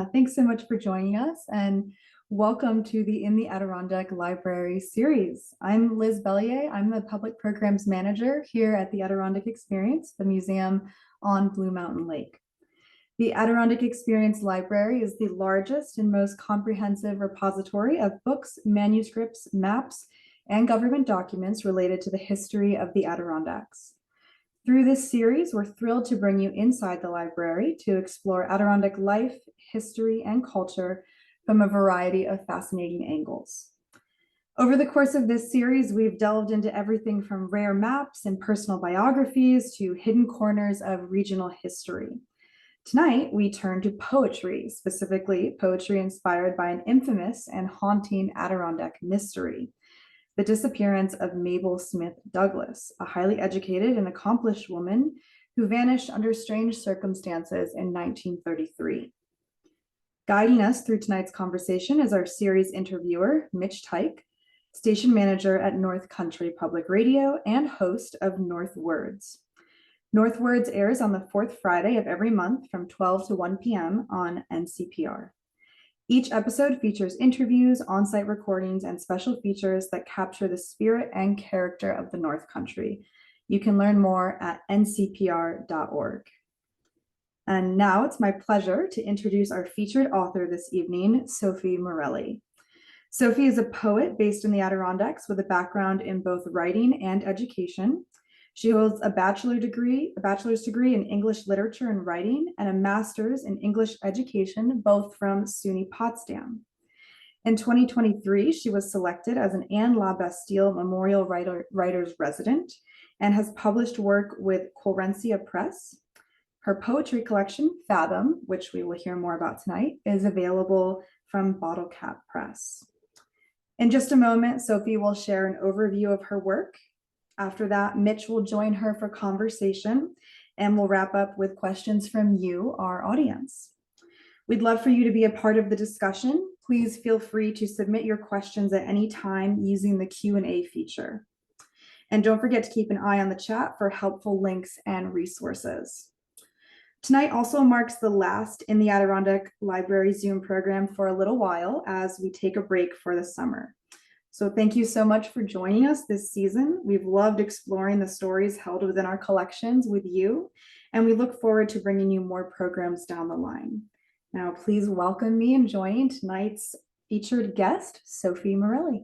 Thanks so much for joining us and welcome to the In the Adirondack Library series. I'm Liz Bellier. I'm the Public Programs Manager here at the Adirondack Experience, the museum on Blue Mountain Lake. The Adirondack Experience Library is the largest and most comprehensive repository of books, manuscripts, maps, and government documents related to the history of the Adirondacks. Through this series, we're thrilled to bring you inside the library to explore Adirondack life, history, and culture from a variety of fascinating angles. Over the course of this series, we've delved into everything from rare maps and personal biographies to hidden corners of regional history. Tonight, we turn to poetry, specifically poetry inspired by an infamous and haunting Adirondack mystery: the disappearance of Mabel Smith Douglass, a highly educated and accomplished woman who vanished under strange circumstances in 1933. Guiding us through tonight's conversation is our series interviewer, Mitch Tyke, station manager at North Country Public Radio and host of North Words. North Words airs on the fourth Friday of every month from 12 to 1 p.m. on NCPR. Each episode features interviews, on-site recordings, and special features that capture the spirit and character of the North Country. You can learn more at ncpr.org. And now it's my pleasure to introduce our featured author this evening, Sophie Morelli. Sophie is a poet based in the Adirondacks with a background in both writing and education. She holds a bachelor's degree in English literature and writing, and a master's in English education, both from SUNY Potsdam. In 2023, she was selected as an Anne LaBastille Memorial Writer's Resident and has published work with Quorencia Press. Her poetry collection, Fathom, which we will hear more about tonight, is available from Bottle Cap Press. In just a moment, Sophie will share an overview of her work. After that, Mitch will join her for conversation, and we'll wrap up with questions from you, our audience. We'd love for you to be a part of the discussion. Please feel free to submit your questions at any time using the Q&A feature. And don't forget to keep an eye on the chat for helpful links and resources. Tonight also marks the last In the Adirondack Library Zoom program for a little while as we take a break for the summer. So thank you so much for joining us this season. We've loved exploring the stories held within our collections with you, and we look forward to bringing you more programs down the line. Now, please welcome me and join tonight's featured guest, Sophie Morelli.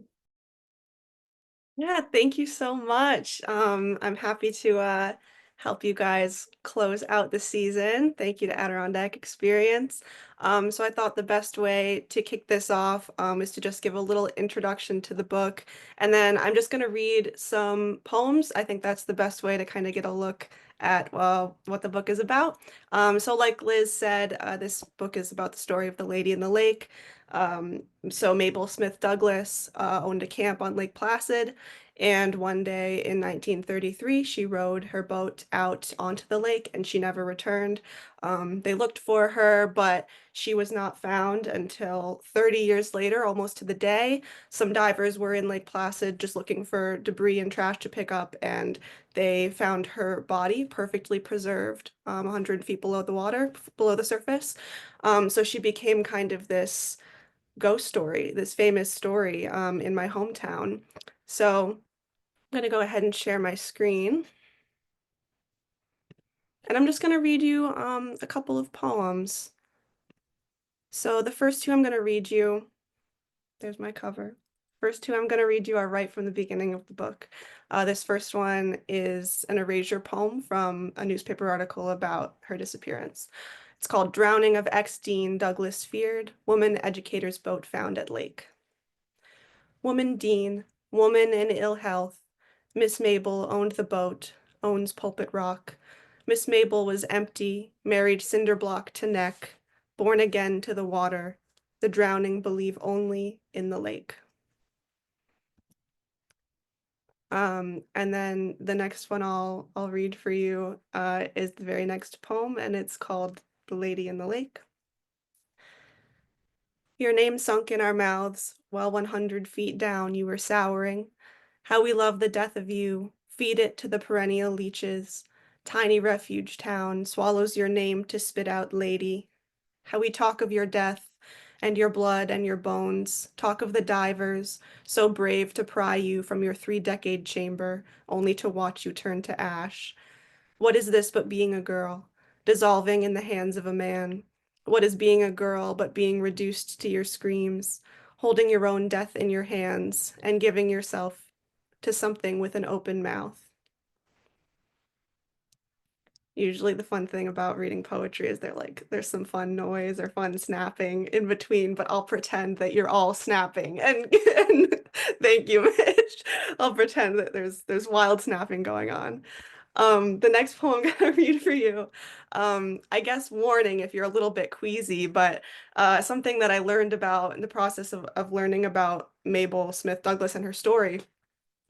Yeah, thank you so much. I'm happy to help you guys close out the season. Thank you to Adirondack Experience. So I thought the best way to kick this off is to just give a little introduction to the book, and then I'm just going to read some poems. I think that's the best way to kind of get a look at what the book is about. So like Liz said, this book is about the story of the Lady in the Lake. So Mabel Smith Douglass owned a camp on Lake Placid, and one day in 1933, she rowed her boat out onto the lake and she never returned. They looked for her, but she was not found until 30 years later, almost to the day. Some divers were in Lake Placid just looking for debris and trash to pick up, and they found her body perfectly preserved, 100 feet below the water, below the surface. So she became kind of this ghost story, this famous story in my hometown. So I'm going to go ahead and share my screen. And I'm just going to read you a couple of poems. So the first two I'm going to read you, there's my cover. First two I'm going to read you are right from the beginning of the book. This first one is an erasure poem from a newspaper article about her disappearance. It's called Drowning of Ex-Dean Douglas Feared, Woman Educator's Boat Found at Lake. Woman Dean, woman in ill health. Miss Mabel owned the boat, owns Pulpit Rock. Miss Mabel was empty, married cinderblock to neck, born again to the water. The drowning believe only in the lake. And then the next one I'll read for you is the very next poem, and it's called The Lady in the Lake. Your name sunk in our mouths, while 100 feet down you were souring. How we love the death of you, feed it to the perennial leeches. Tiny refuge town swallows your name to spit out lady. how we talk of your death and your blood and your bones, talk of the divers, so brave to pry you from your 3-decade chamber, only to watch you turn to ash. What is this but being a girl, dissolving in the hands of a man? What is being a girl but being reduced to your screams, holding your own death in your hands, and giving yourself to something with an open mouth? Usually the fun thing about reading poetry is there's some fun noise or fun snapping in between, but I'll pretend that you're all snapping and thank you, Mitch. I'll pretend that there's wild snapping going on. The next poem I'm gonna read for you. I guess warning if you're a little bit queasy, but something that I learned about in the process of learning about Mabel Smith Douglass and her story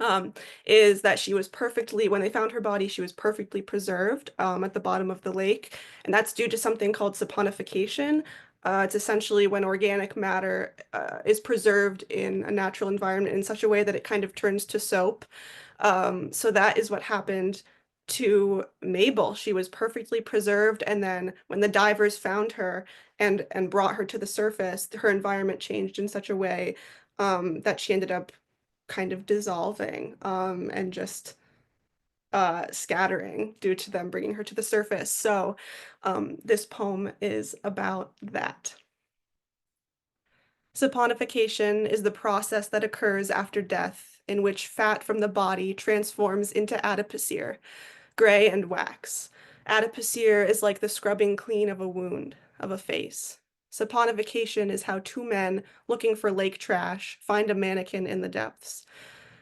um, is that she was perfectly, when they found her body, she was perfectly preserved at the bottom of the lake. And that's due to something called saponification. It's essentially when organic matter is preserved in a natural environment in such a way that it kind of turns to soap. So that is what happened to Mabel. She was perfectly preserved, and then when the divers found her and brought her to the surface, her environment changed in such a way that she ended up kind of dissolving and just scattering due to them bringing her to the surface. So this poem is about that. Saponification is the process that occurs after death, in which fat from the body transforms into adipocere, gray and wax. Adipocere is like the scrubbing clean of a wound, of a face. Saponification is how two men looking for lake trash find a mannequin in the depths.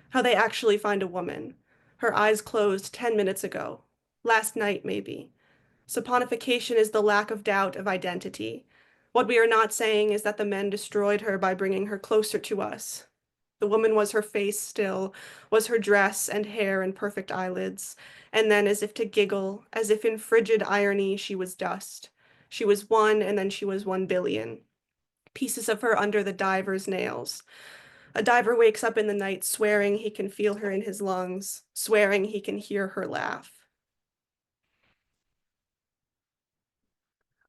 How they actually find a woman. Her eyes closed 10 minutes ago. Last night, maybe. Saponification is the lack of doubt of identity. What we are not saying is that the men destroyed her by bringing her closer to us. The woman was her face still, was her dress and hair and perfect eyelids, and then as if to giggle, as if in frigid irony, she was dust. She was one, and then she was 1 billion. Pieces of her under the diver's nails. A diver wakes up in the night swearing he can feel her in his lungs, swearing he can hear her laugh.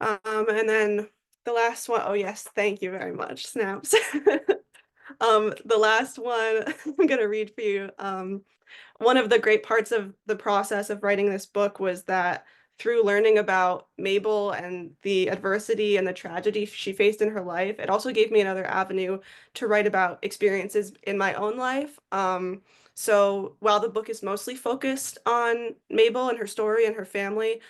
And then the last one, oh yes, thank you very much, snaps. The last one I'm gonna read for you. One of the great parts of the process of writing this book was that through learning about Mabel and the adversity and the tragedy she faced in her life, it also gave me another avenue to write about experiences in my own life. So while the book is mostly focused on Mabel and her story and her family,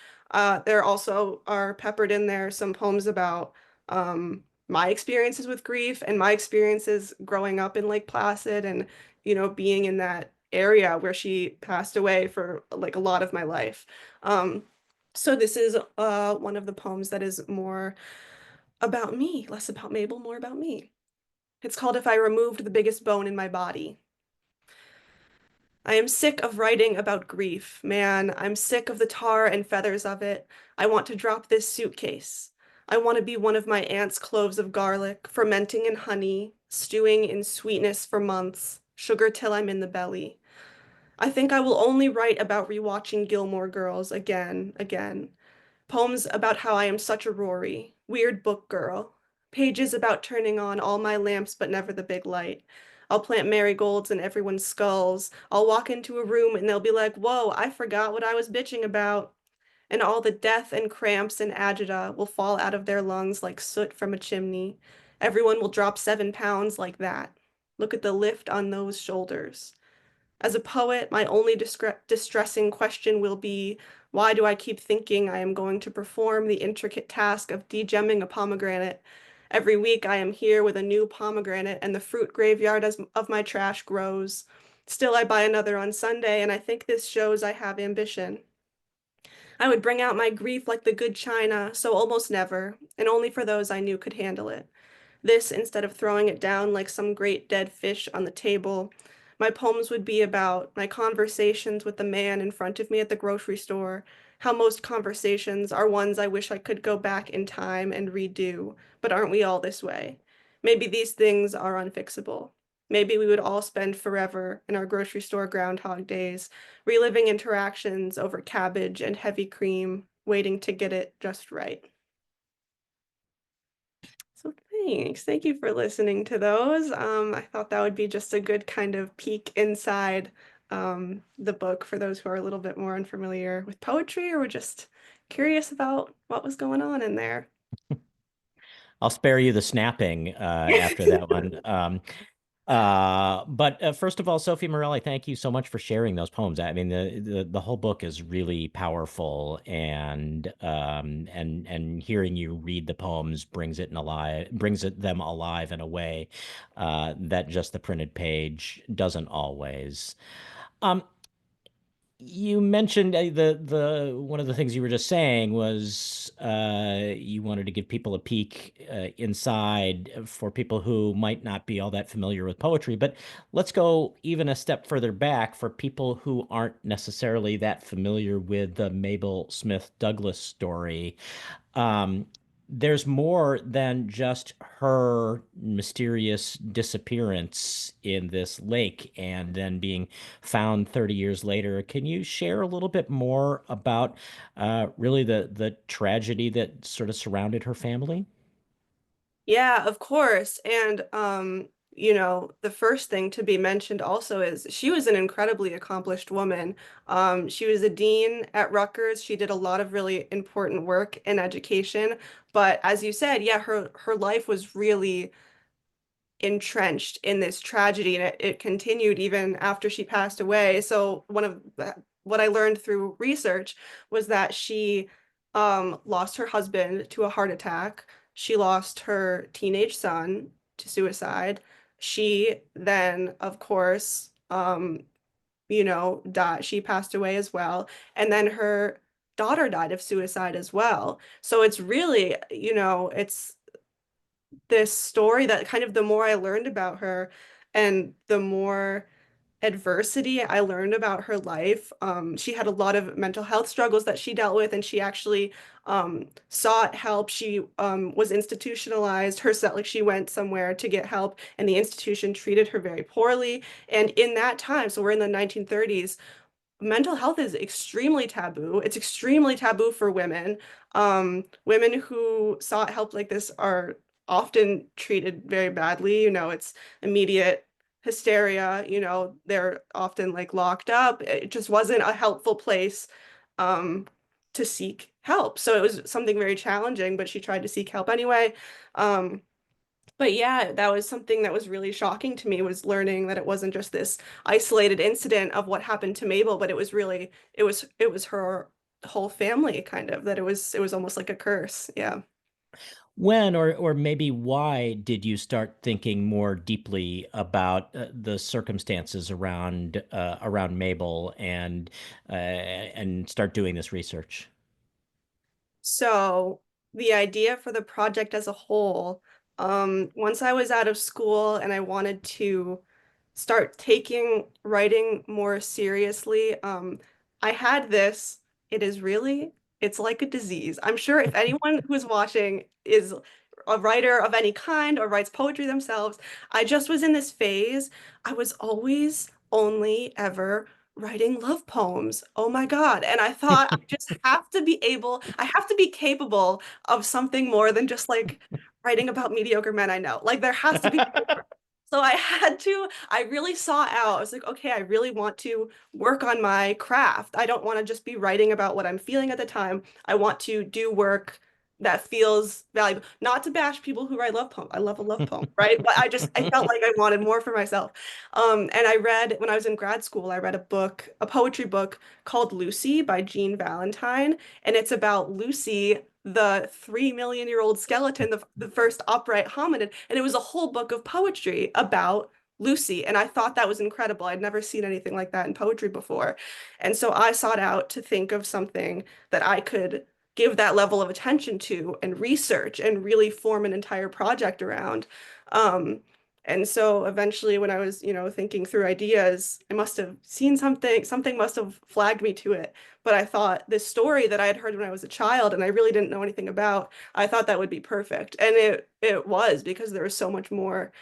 there also are peppered in there some poems about my experiences with grief and my experiences growing up in Lake Placid and being in that area where she passed away for like a lot of my life. So this is one of the poems that is more about me, less about Mabel, more about me. It's called If I Removed the Biggest Bone in My Body. I am sick of writing about grief, man. I'm sick of the tar and feathers of it. I want to drop this suitcase. I want to be one of my aunt's cloves of garlic, fermenting in honey, stewing in sweetness for months, sugar till I'm in the belly. I think I will only write about rewatching Gilmore Girls again, again. Poems about how I am such a Rory, weird book girl. Pages about turning on all my lamps but never the big light. I'll plant marigolds in everyone's skulls. I'll walk into a room and they'll be like, whoa, I forgot what I was bitching about. And all the death and cramps and agita will fall out of their lungs like soot from a chimney. Everyone will drop 7 pounds like that. Look at the lift on those shoulders. As a poet, my only distressing question will be, why do I keep thinking I am going to perform the intricate task of degemming a pomegranate? Every week I am here with a new pomegranate and the fruit graveyard of my trash grows. Still I buy another on Sunday and I think this shows I have ambition. I would bring out my grief like the good china, so almost never, and only for those I knew could handle it. This, instead of throwing it down like some great dead fish on the table, my poems would be about my conversations with the man in front of me at the grocery store, how most conversations are ones I wish I could go back in time and redo, but aren't we all this way? Maybe these things are unfixable. Maybe we would all spend forever in our grocery store Groundhog Days, reliving interactions over cabbage and heavy cream, waiting to get it just right. Thanks. Thank you for listening to those. I thought that would be just a good kind of peek inside the book for those who are a little bit more unfamiliar with poetry or were just curious about what was going on in there. I'll spare you the snapping after that one. But first of all, Sophie Morelli, thank you so much for sharing those poems. I mean, the whole book is really powerful, and hearing you read the poems brings them alive in a way that just the printed page doesn't always. Um, you mentioned the one of the things you were just saying was you wanted to give people a peek inside for people who might not be all that familiar with poetry. But let's go even a step further back for people who aren't necessarily that familiar with the Mabel Smith Douglass story. Um, there's more than just her mysterious disappearance in this lake and then being found 30 years later. Can you share a little bit more about really the tragedy that sort of surrounded her family? Yeah, of course. And the first thing to be mentioned also is she was an incredibly accomplished woman. She was a dean at Rutgers. She did a lot of really important work in education. But as you said, yeah, her life was really entrenched in this tragedy, and it continued even after she passed away. So what I learned through research was that she lost her husband to a heart attack. She lost her teenage son to suicide. She then, of course, died. She passed away as well. And then her daughter died of suicide as well. So it's really, it's this story that kind of the more I learned about her and the more adversity I learned about her life, she had a lot of mental health struggles that she dealt with, and she actually sought help. She was institutionalized herself, like she went somewhere to get help, and the institution treated her very poorly. And in that time, so we're in the 1930s, mental health is extremely taboo. It's extremely taboo for women. Women who sought help like this are often treated very badly. It's immediate hysteria. They're often like locked up. It just wasn't a helpful place um, to seek help. So it was something very challenging, but she tried to seek help anyway. Um, but yeah, that was something that was really shocking to me, was learning that it wasn't just this isolated incident of what happened to Mabel, but it was her whole family kind of, that it was almost like a curse. Yeah. When or maybe why did you start thinking more deeply about the circumstances around Mabel and start doing this research? So the idea for the project as a whole, once I was out of school and I wanted to start taking writing more seriously, I had this, it is really, it's like a disease. I'm sure if anyone who's watching is a writer of any kind or writes poetry themselves, I just was in this phase. I was always only ever writing love poems. Oh my God. And I thought I have to be capable of something more than just like writing about mediocre men I know. Like there has to be more. So I really saw out. I was like, okay, I really want to work on my craft. I don't want to just be writing about what I'm feeling at the time. I want to do work that feels valuable. Not to bash people who write love poems. I love a love poem, right? But I felt like I wanted more for myself. And I read, when I was in grad school, I read a poetry book called Lucy by Jean Valentine. And it's about Lucy, the 3 million-year-old skeleton, the first upright hominid. And it was a whole book of poetry about Lucy. And I thought that was incredible. I'd never seen anything like that in poetry before. And so I sought out to think of something that I could give that level of attention to and research and really form an entire project around. Um, and so eventually when I was, thinking through ideas, I must have seen something must have flagged me to it. But I thought this story that I had heard when I was a child and I really didn't know anything about, I thought that would be perfect. And it was, because there was so much more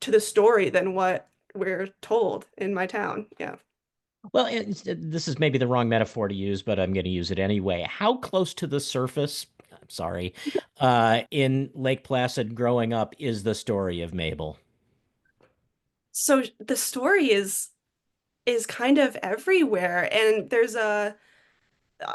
to the story than what we're told in my town. Yeah. Well, this is maybe the wrong metaphor to use, but I'm going to use it anyway. How close to the surface I'm sorry, in Lake Placid growing up is the story of Mabel? So the story is kind of everywhere, and there's a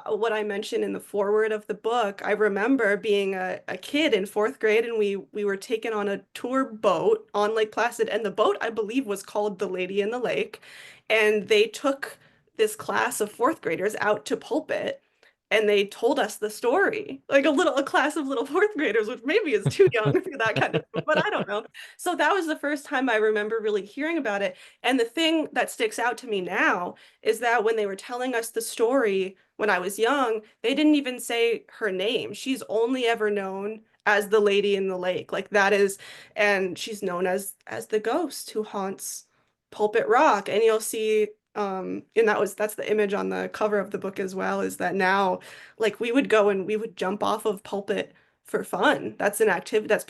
what I mentioned in the foreword of the book. I remember being a kid in fourth grade, and we were taken on a tour boat on Lake Placid, and the boat, I believe, was called The Lady in the Lake, and they took this class of fourth graders out to Pulpit, and they told us the story, like a class of little fourth graders, which maybe is too young for that kind of, but I don't know. So that was the first time I remember really hearing about it. And the thing that sticks out to me now is that when they were telling us the story when I was young, they didn't even say her name. She's only ever known as the Lady in the Lake. Like that is, and she's known as the ghost who haunts Pulpit Rock. And you'll see, and that's the image on the cover of the book as well, is that now, like we would go and we would jump off of Pulpit for fun. That's an activity, that's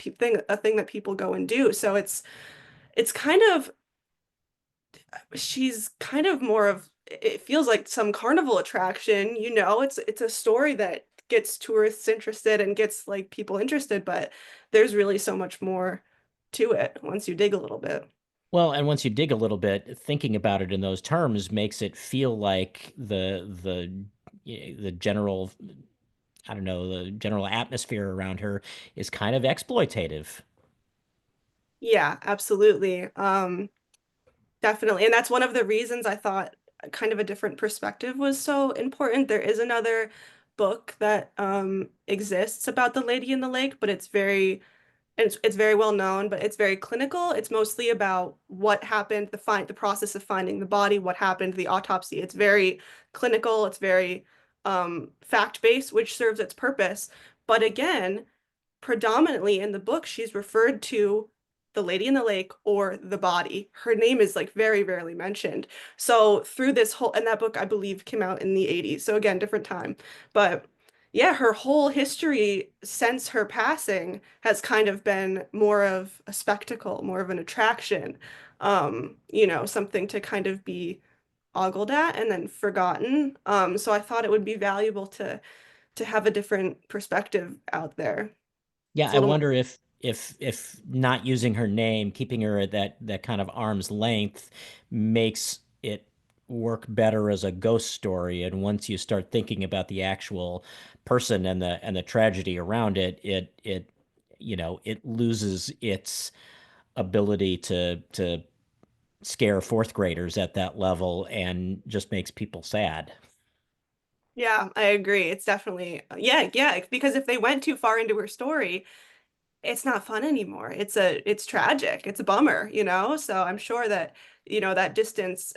a thing that people go and do. So it's kind of, she's kind of more of, it feels like some carnival attraction, you know, it's a story that gets tourists interested and gets like people interested, but there's really so much more to it once you dig a little bit. Well, and once you dig a little bit, thinking about it in those terms makes it feel like the general, I don't know, the general atmosphere around her is kind of exploitative. Yeah, absolutely. Definitely. And that's one of the reasons I thought kind of a different perspective was so important. There is another book that exists about the Lady in the Lake, but it's very well known, but it's very clinical. It's mostly about what happened, the process of finding the body, what happened, the autopsy. It's very clinical, it's very fact-based, which serves its purpose. But again, predominantly in the book, she's referred to the Lady in the Lake or the body. Her name is like very rarely mentioned. So through this whole, and that book I believe came out in the 80s. So again, different time. But yeah, her whole history since her passing has kind of been more of a spectacle, more of an attraction. You know, something to kind of be ogled at and then forgotten. So I thought it would be valuable to have a different perspective out there. Yeah, It's a I little more, wonder if not using her name, keeping her at that kind of arm's length makes it work better as a ghost story. And once you start thinking about the actual person and the tragedy around it, it it loses its ability to scare fourth graders at that level and just makes people sad. yeah, I agree. It's definitely, yeah, because if they went too far into her story, it's not fun anymore. It's tragic. It's a bummer, you know? So I'm sure that, you know, that distance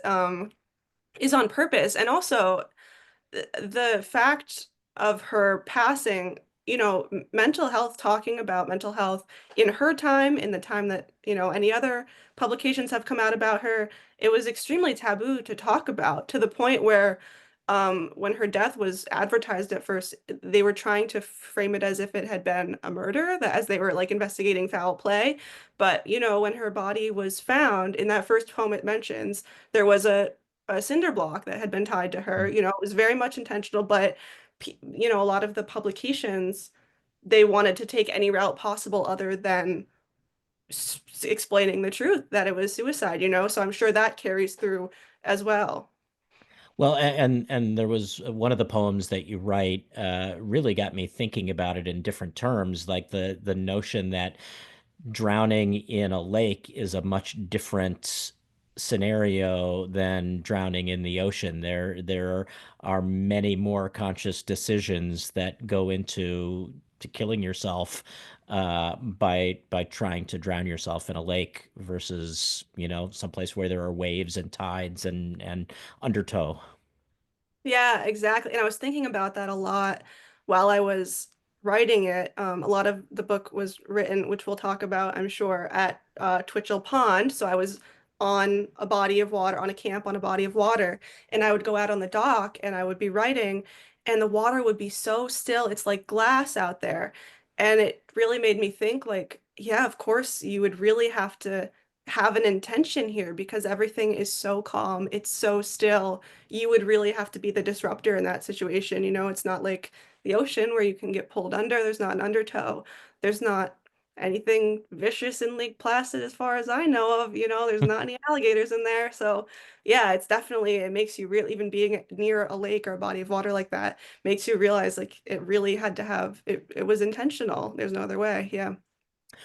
is on purpose. And also the fact of her passing, you know, mental health, talking about mental health in her time, in the time that, you know, any other publications have come out about her, it was extremely taboo to talk about to the point where when her death was advertised at first, they were trying to frame it as if it had been a murder, that as they were like investigating foul play. But, you know, when her body was found, in that first poem it mentions, there was a cinder block that had been tied to her. You know, it was very much intentional, but you know, a lot of the publications, they wanted to take any route possible other than explaining the truth that it was suicide, you know, so I'm sure that carries through as well. Well, and there was one of the poems that you write really got me thinking about it in different terms, like the notion that drowning in a lake is a much different scenario than drowning in the ocean. There are many more conscious decisions that go into to killing yourself by trying to drown yourself in a lake versus, someplace where there are waves and tides and undertow. Yeah, exactly. And I was thinking about that a lot while I was writing it. A lot of the book was written, which we'll talk about, I'm sure, at Twitchell Pond. So I was on a body of water, on a camp on a body of water, and I would go out on the dock and I would be writing, and the water would be so still. It's like glass out there. And it really made me think, like, yeah, of course, you would really have to have an intention here because everything is so calm, it's so still. You would really have to be the disruptor in that situation. You know, it's not like the ocean where you can get pulled under. There's not an undertow. There's not anything vicious in Lake Placid as far as I know of. There's not any alligators in there. So yeah, it makes you real, even being near a lake or a body of water like that makes you realize like it really had to have it was intentional. There's no other way. Yeah.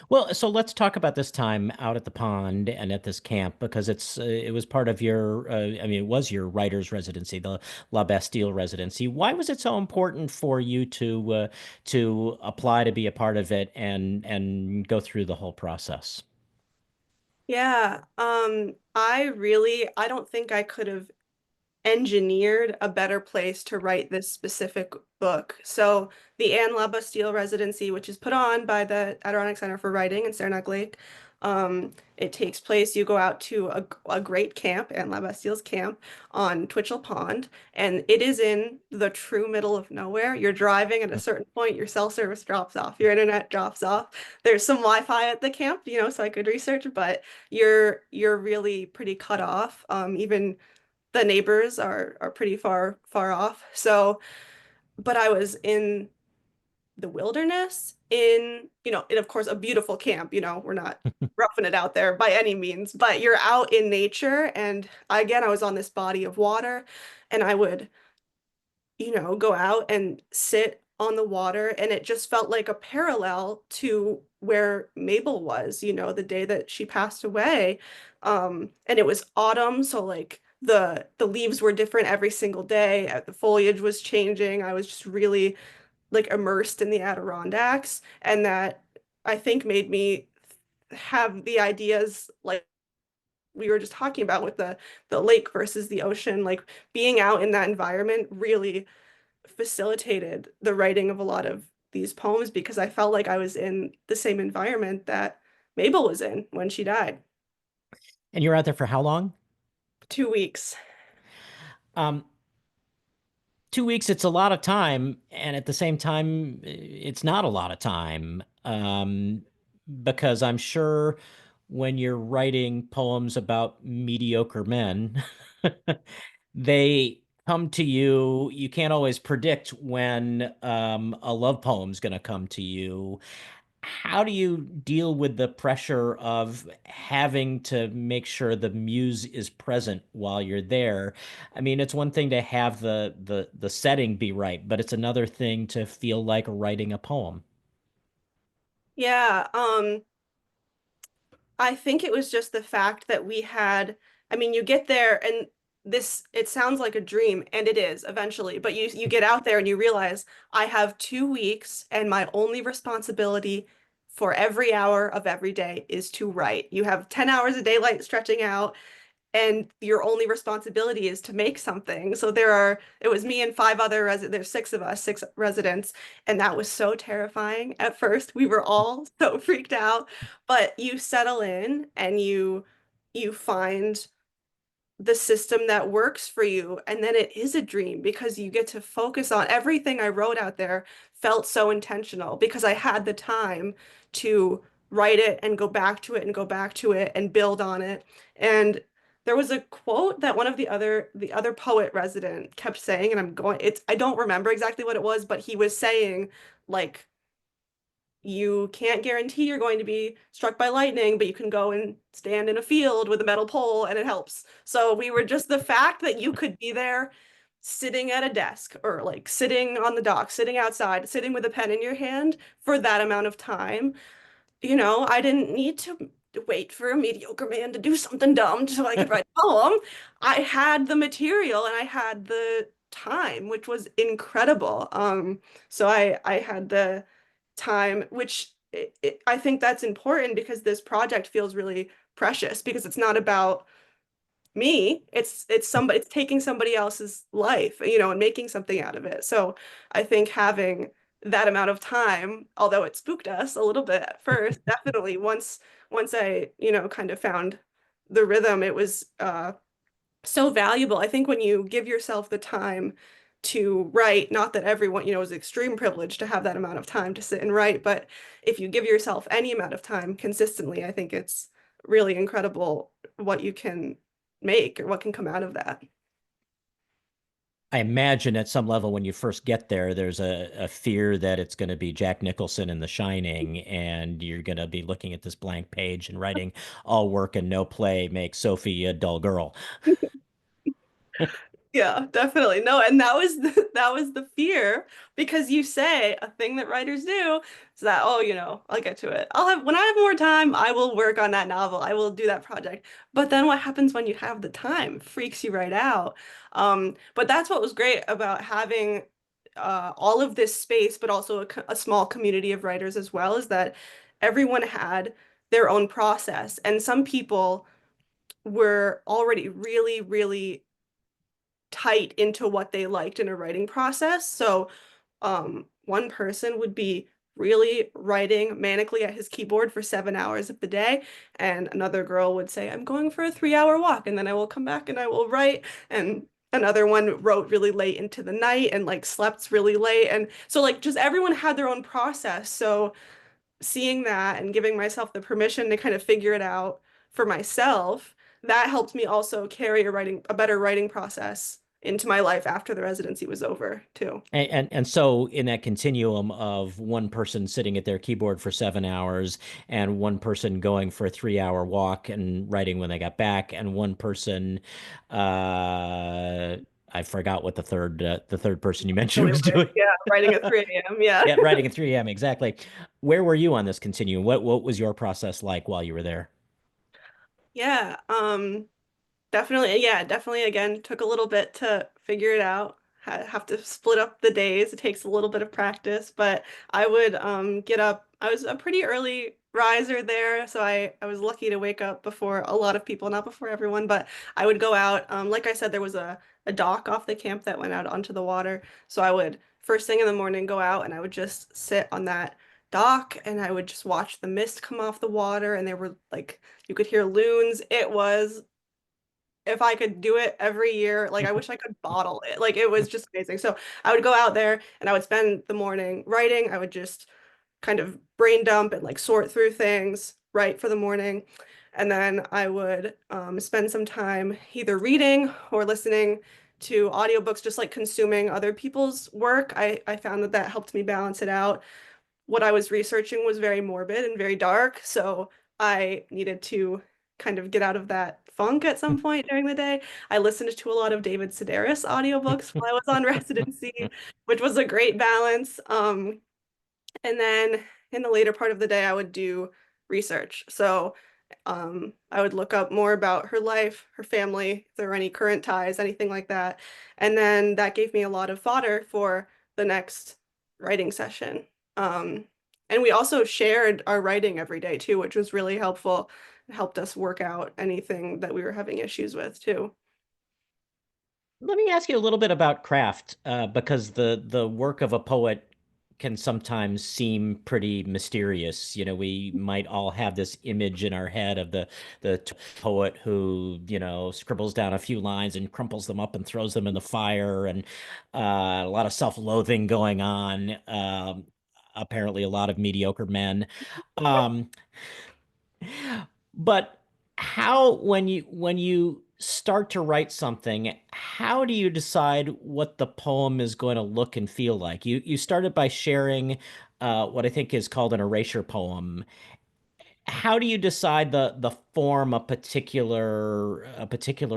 Well, so let's talk about this time out at the pond and at this camp because it was part of your I mean it was your writer's residency, the La Bastille residency. Why was it so important for you to apply to be a part of it and go through the whole process? Yeah. I don't think I could have engineered a better place to write this specific book. So the Anne LaBastille residency, which is put on by the Adirondack Center for Writing in Saranac Lake, it takes place, you go out to a great camp, Anne LaBastille's camp on Twitchell Pond, and it is in the true middle of nowhere. You're driving at a certain point, your cell service drops off, your internet drops off. There's some Wi-Fi at the camp, so I could research, but you're really pretty cut off. Even the neighbors are pretty far off. So, but I was in the wilderness in of course a beautiful camp, we're not roughing it out there by any means, but you're out in nature. And again, I was on this body of water and I would go out and sit on the water. And it just felt like a parallel to where Mabel was, the day that she passed away. And it was autumn, so like the leaves were different every single day. The foliage was changing. I was just really like immersed in the Adirondacks, and that I think made me have the ideas like we were just talking about with the lake versus the ocean, like being out in that environment really facilitated the writing of a lot of these poems because I felt like I was in the same environment that Mabel was in when she died. And you're out there for how long? 2 weeks. Um, 2 weeks, it's a lot of time, and at the same time, it's not a lot of time. Because I'm sure when you're writing poems about mediocre men, they come to you. You can't always predict when a love poem's going to come to you. How do you deal with the pressure of having to make sure the muse is present while you're there? I mean, it's one thing to have the setting be right, but it's another thing to feel like writing a poem. Yeah, I think it was just the fact that I mean, you get there and it sounds like a dream, and it is eventually, but you get out there and you realize I have 2 weeks and my only responsibility for every hour of every day is to write. You have 10 hours of daylight stretching out, and your only responsibility is to make something. So it was me and five other there's six of us, six residents, and that was so terrifying at first. We were all so freaked out, but you settle in and you find the system that works for you. And then it is a dream because you get to focus on everything I wrote out there felt so intentional because I had the time to write it and go back to it and go back to it and build on it. And there was a quote that one of the other poet resident kept saying, and I don't remember exactly what it was, but he was saying like you can't guarantee you're going to be struck by lightning, but you can go and stand in a field with a metal pole and it helps. So we were just the fact that you could be there sitting at a desk or like sitting on the dock, sitting outside, sitting with a pen in your hand for that amount of time. I didn't need to wait for a mediocre man to do something dumb so I could write a poem. I had the material and I had the time, which was incredible. So I had the time, which I think that's important because this project feels really precious because it's not about me. It's taking somebody else's life, and making something out of it. So I think having that amount of time, although it spooked us a little bit at first, definitely once I, kind of found the rhythm, it was so valuable. I think when you give yourself the time to write, not that everyone, is extreme privilege to have that amount of time to sit and write, but if you give yourself any amount of time consistently, I think it's really incredible what you can make or what can come out of that. I imagine at some level when you first get there, there's a fear that it's going to be Jack Nicholson in The Shining, and you're going to be looking at this blank page and writing all work and no play makes Sophie a dull girl. Yeah, definitely. No, and that was that was the fear because you say a thing that writers do is that, oh, I'll get to it. I'll have when I have more time, I will work on that novel. I will do that project. But then what happens when you have the time? Freaks you right out. But that's what was great about having all of this space, but also a small community of writers as well, is that everyone had their own process, and some people were already really, really tight into what they liked in a writing process. So one person would be really writing manically at his keyboard for 7 hours of the day, and another girl would say, I'm going for a 3 hour walk, and then I will come back and I will write. And another one wrote really late into the night and like slept really late. And so like just everyone had their own process. So seeing that and giving myself the permission to kind of figure it out for myself, that helped me also carry a better writing process into my life after the residency was over too. And so in that continuum of one person sitting at their keyboard for 7 hours and one person going for a 3 hour walk and writing when they got back, and one person, uh, I forgot what the third person you mentioned Really was weird. doing. Yeah, writing at 3 a.m. Yeah. Yeah, writing at 3 a.m. Exactly. Where were you on this continuum? What was your process like while you were there? Yeah, definitely, yeah, definitely again took a little bit to figure it out. Have to split up the days. It takes a little bit of practice, but I would get up. I was a pretty early riser there, so I was lucky to wake up before a lot of people, not before everyone, but I would go out. Like I said, there was a dock off the camp that went out onto the water. So I would first thing in the morning go out and I would just sit on that dock and I would just watch the mist come off the water, and there were like you could hear loons. It was, if I could do it every year, like I wish I could bottle it. Like it was just amazing. So I would go out there and I would spend the morning writing. I would just kind of brain dump and like sort through things, write for the morning. And then I would spend some time either reading or listening to audiobooks, just like consuming other people's work. I found that that helped me balance it out. What I was researching was very morbid and very dark, so I needed to kind of get out of that funk at some point during the day. I listened to a lot of David Sedaris audiobooks while I was on residency, which was a great balance. And then in the later part of the day, I would do research. So I would look up more about her life, her family, if there were any current ties, anything like that. And then that gave me a lot of fodder for the next writing session. Um, and we also shared our writing every day too, which was really helpful. It helped us work out anything that we were having issues with too. Let me ask you a little bit about craft, because the work of a poet can sometimes seem pretty mysterious. We might all have this image in our head of the poet who, scribbles down a few lines and crumples them up and throws them in the fire, and a lot of self-loathing going on. Apparently, a lot of mediocre men. Um, but how, when you start to write something, how do you decide what the poem is going to look and feel like? You started by sharing what I think is called an erasure poem. How do you decide the form a particular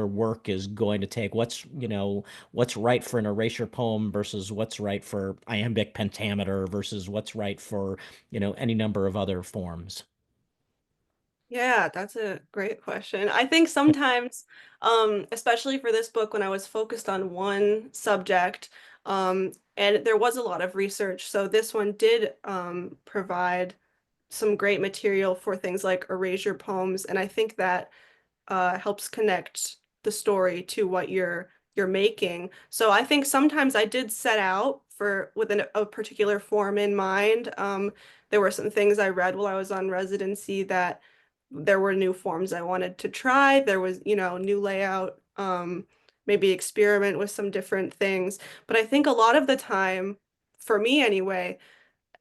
work is going to take? What's right for an erasure poem versus what's right for iambic pentameter versus what's right for, any number of other forms? Yeah, that's a great question. I think sometimes, especially for this book, when I was focused on one subject, and there was a lot of research, so this one did provide some great material for things like erasure poems, and I think that helps connect the story to what you're making. So I think sometimes I did set out for within a particular form in mind. There were some things I read while I was on residency that there were new forms I wanted to try. There was, new layout, maybe experiment with some different things. But I think a lot of the time, for me anyway,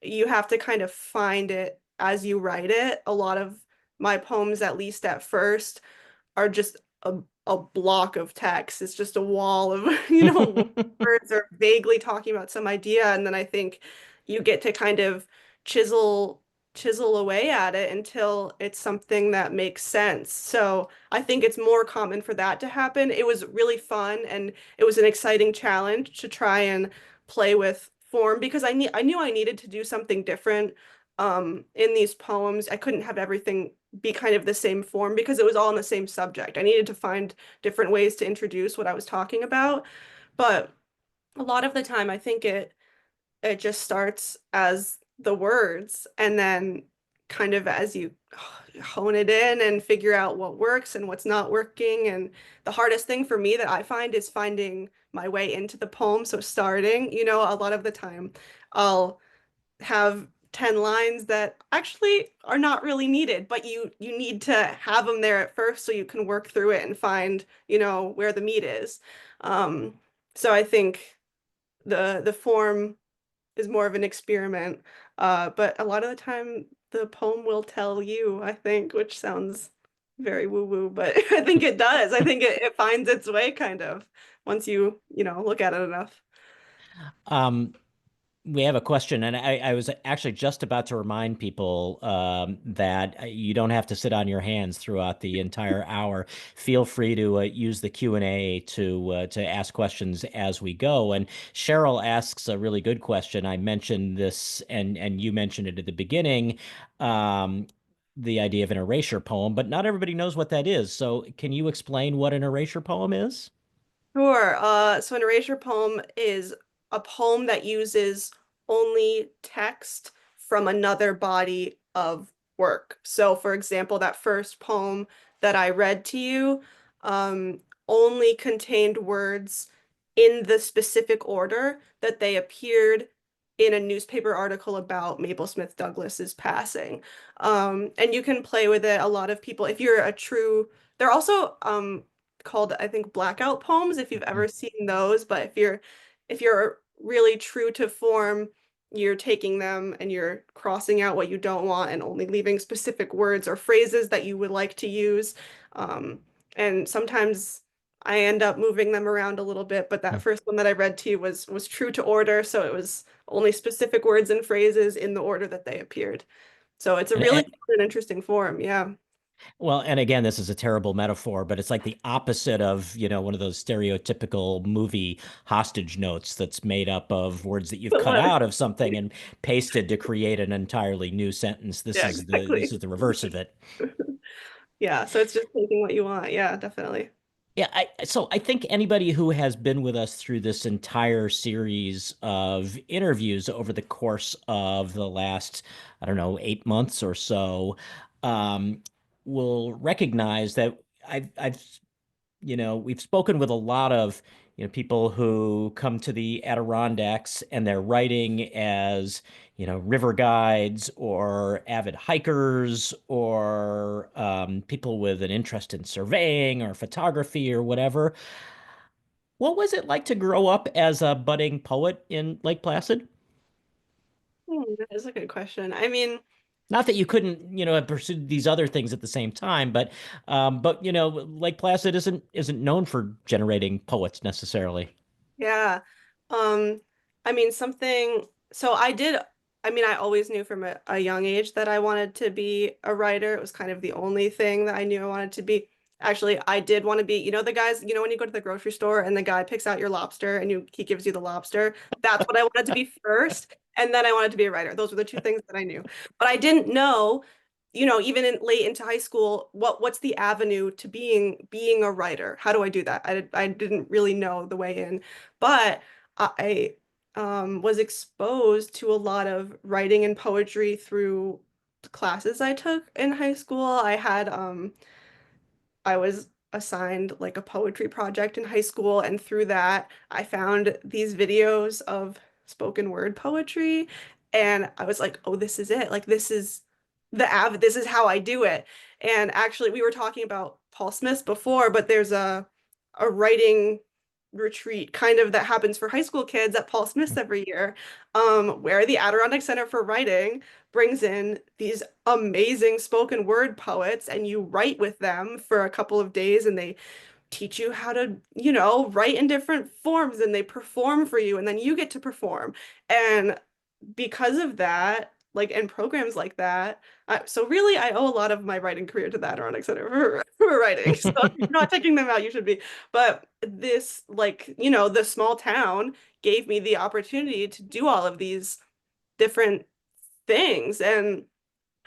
you have to kind of find it as you write it. A lot of my poems, at least at first, are just a a block of text. It's just a wall of, words or vaguely talking about some idea. And then I think you get to kind of chisel chisel away at it until it's something that makes sense. So I think it's more common for that to happen. It was really fun and it was an exciting challenge to try and play with form because I knew I needed to do something different in these poems. I couldn't have everything be kind of the same form because it was all in the same subject. I needed to find different ways to introduce what I was talking about. But a lot of the time I think it just starts as the words and then kind of as you hone it in and figure out what works and what's not working. And the hardest thing for me that I find is finding my way into the poem. So starting, a lot of the time I'll have 10 lines that actually are not really needed, but you need to have them there at first so you can work through it and find, where the meat is. So I think the form is more of an experiment. But a lot of the time the poem will tell you, I think, which sounds very woo-woo, but I think it does. I think it finds its way kind of once look at it enough. Um, we have a question, and I was actually just about to remind people that you don't have to sit on your hands throughout the entire hour. Feel free to use the Q&A to ask questions as we go. And Cheryl asks a really good question. I mentioned this, and you mentioned it at the beginning, the idea of an erasure poem, but not everybody knows what that is. So can you explain what an erasure poem is? Sure. So an erasure poem is a poem that uses only text from another body of work. So, for example, that first poem that I read to you, only contained words in the specific order that they appeared in a newspaper article about Mabel Smith Douglass's passing. And you can play with it. A lot of people, if you're a true, they're also called, I think, blackout poems, if you've ever seen those. But if you're really true to form, you're taking them and you're crossing out what you don't want and only leaving specific words or phrases that you would like to use. Um, and sometimes I end up moving them around a little bit, but that first one that I read to you was true to order, so it was only specific words and phrases in the order that they appeared. So it's a And, really fun and interesting form, yeah. well, and again, this is a terrible metaphor, but it's like the opposite of, one of those stereotypical movie hostage notes that's made up of words that you've But cut what? out of something and pasted to create an entirely new sentence. This Yeah, is exactly. the reverse of it. Yeah, so it's just taking what you want. Yeah, definitely. Yeah, so I think anybody who has been with us through this entire series of interviews over the course of the last, I don't know, 8 months or so, um, will recognize that I've we've spoken with a lot of, people who come to the Adirondacks and they're writing as, river guides or avid hikers or people with an interest in surveying or photography or whatever. What was it like to grow up as a budding poet in Lake Placid? That is a good question. I mean, Not that you couldn't, have pursued these other things at the same time, but Lake Placid isn't known for generating poets necessarily. yeah. Um, I mean, so I always knew from a young age that I wanted to be a writer. It was kind of the only thing that I knew I wanted to be. Actually, I did want to be, the guys, when you go to the grocery store and the guy picks out your lobster and he gives you the lobster. That's what I wanted to be first. And then I wanted to be a writer. Those were the two things that I knew. But I didn't know, even late into high school, what's the avenue to being a writer? How do I do that? I didn't really know the way in. But I was exposed to a lot of writing and poetry through classes I took in high school. I was assigned like a poetry project in high school, and through that, I found these videos of spoken word poetry, and I was like, "Oh, this is it! Like, this is how I do it." And actually, we were talking about Paul Smith's before, but there's a writing retreat kind of that happens for high school kids at Paul Smith's every year, where the Adirondack Center for Writing brings in these amazing spoken word poets and you write with them for a couple of days and they teach you how to, write in different forms, and they perform for you, and then you get to perform. And because of that, like, and programs like that, so really I owe a lot of my writing career to the Adirondack Center for writing. So if you're not checking them out, you should be. But this, like, the small town gave me the opportunity to do all of these different things. And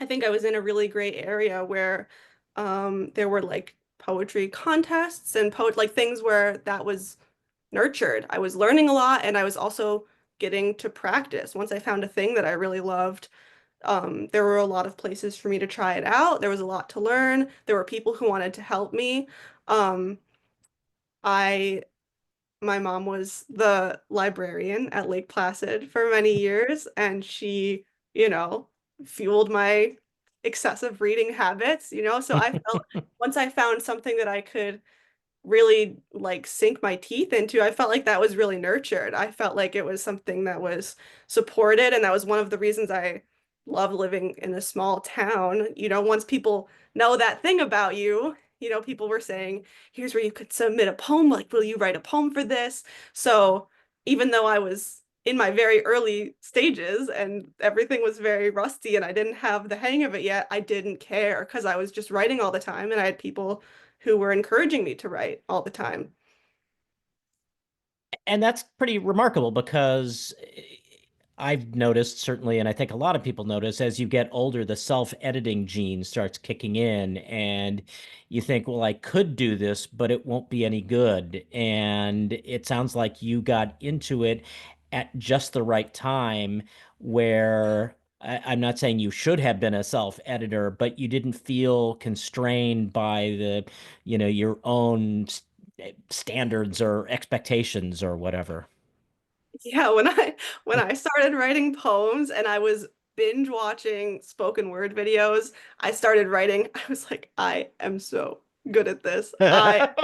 I think I was in a really great area where there were like poetry contests and like things where that was nurtured. I was learning a lot, and I was also getting to practice. Once I found a thing that I really loved, there were a lot of places for me to try it out. There was a lot to learn. There were people who wanted to help me. Um, I My mom was the librarian at Lake Placid for many years, and she, you know, fueled my excessive reading habits, So I felt once I found something that I could really like sink my teeth into, I felt like that was really nurtured. I felt like it was something that was supported, and that was one of the reasons I love living in a small town. Once people know that thing about you, people were saying, here's where you could submit a poem. Like, will you write a poem for this? So even though I was in my very early stages and everything was very rusty and I didn't have the hang of it yet, I didn't care because I was just writing all the time, and I had people who were encouraging me to write all the time. And that's pretty remarkable because I've noticed certainly, and I think a lot of people notice as you get older, the self-editing gene starts kicking in, and you think, well, I could do this, but it won't be any good. And it sounds like you got into it at just the right time where I'm not saying you should have been a self-editor, but you didn't feel constrained by your own standards or expectations or whatever. Yeah, when I started writing poems and I was binge watching spoken word videos, I started writing. I was like, I am so good at this. I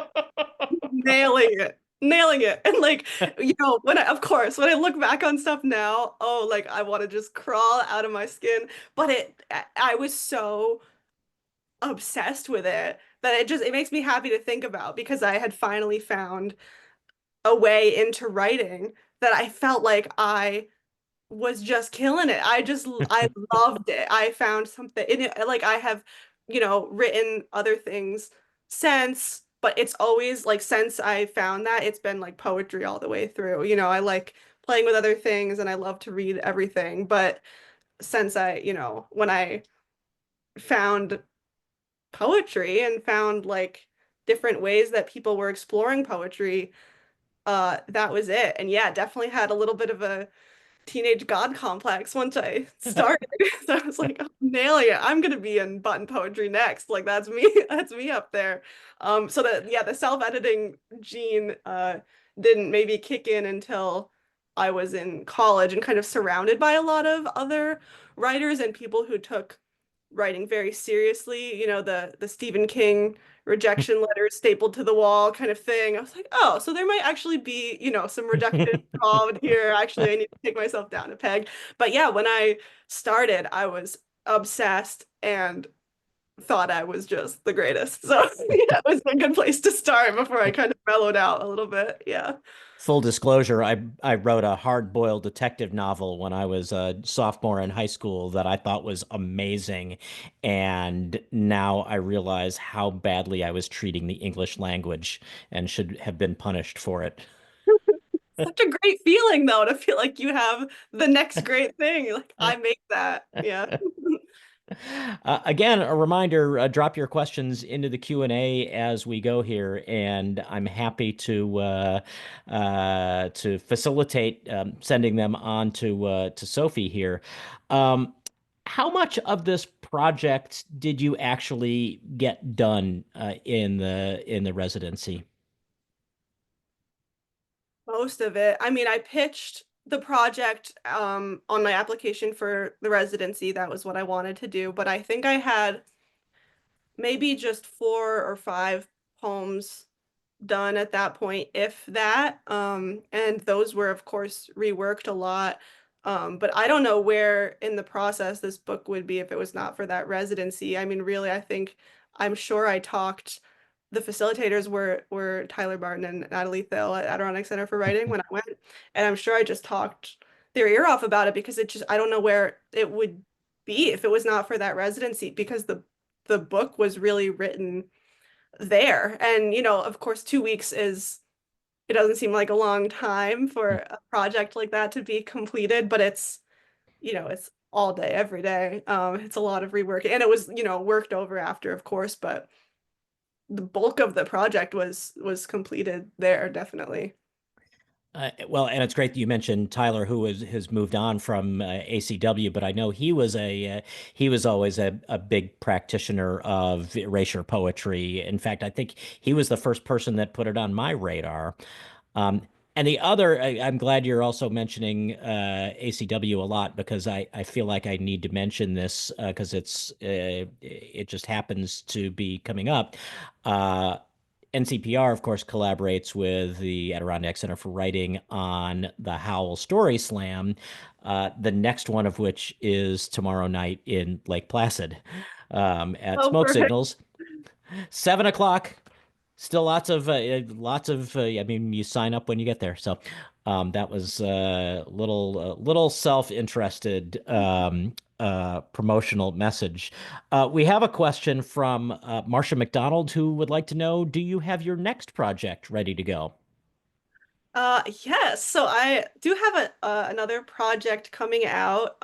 nailing it. Nailing it. And like, of course, when I look back on stuff now, oh, like I want to just crawl out of my skin. But I was so obsessed with it that it makes me happy to think about, because I had finally found a way into writing that I felt like I was just killing it. I loved it. I found something in it. Like, I have, written other things since, but it's always like, since I found that, it's been like poetry all the way through. I like playing with other things and I love to read everything. But since when I found poetry and found like different ways that people were exploring poetry, that was it. And yeah, definitely had a little bit of a teenage god complex once I started. So I was like, oh, nailing it. I'm gonna be in button poetry next. Like, that's me, that's me up there. So that, yeah, the self-editing gene didn't maybe kick in until I was in college and kind of surrounded by a lot of other writers and people who took writing very seriously, the Stephen King rejection letters stapled to the wall kind of thing. I was like, oh, so there might actually be, some rejection involved here. Actually, I need to take myself down a peg. But yeah, when I started, I was obsessed and thought I was just the greatest. So yeah, it was a good place to start before I kind of mellowed out a little bit. Yeah. Full disclosure, I wrote a hard-boiled detective novel when I was a sophomore in high school that I thought was amazing, and now I realize how badly I was treating the English language and should have been punished for it. Such a great feeling though, to feel like you have the next great thing. You're like, I make that. Yeah. Again, a reminder, drop your questions into the Q&A as we go here, and I'm happy to facilitate sending them on to Sophie here. Um, how much of this project did you actually get done in the residency? Most of it. I mean, I pitched the project on my application for the residency. That was what I wanted to do, but I think I had maybe just 4 or 5 poems done at that point, if that. And those were, of course, reworked a lot. But I don't know where in the process this book would be if it was not for that residency. I mean, really, I'm sure I talked the facilitators were Tyler Barton and Natalie Thill at Adirondack Center for Writing when I went, and I'm sure I just talked their ear off about it because I don't know where it would be if it was not for that residency because the book was really written there. And, of course, 2 weeks it doesn't seem like a long time for a project like that to be completed, but it's all day, every day. It's a lot of rework. And it was, worked over after, of course, but the bulk of the project was completed there, definitely. Well, and it's great that you mentioned Tyler, who has moved on from ACW, but I know he was always a big practitioner of erasure poetry. In fact, I think he was the first person that put it on my radar. Um, and the other, I'm glad you're also mentioning ACW a lot because I feel like I need to mention this because it just happens to be coming up. Uh, NCPR, of course, collaborates with the Adirondack Center for Writing on the Howl Story Slam, the next one of which is tomorrow night in Lake Placid at Oh, Smoke perfect. Signals, 7 o'clock. Still lots of. I mean, you sign up when you get there. So that was a little self-interested promotional message. We have a question from Marcia McDonald who would like to know, do you have your next project ready to go? Yes. So I do have another project coming out.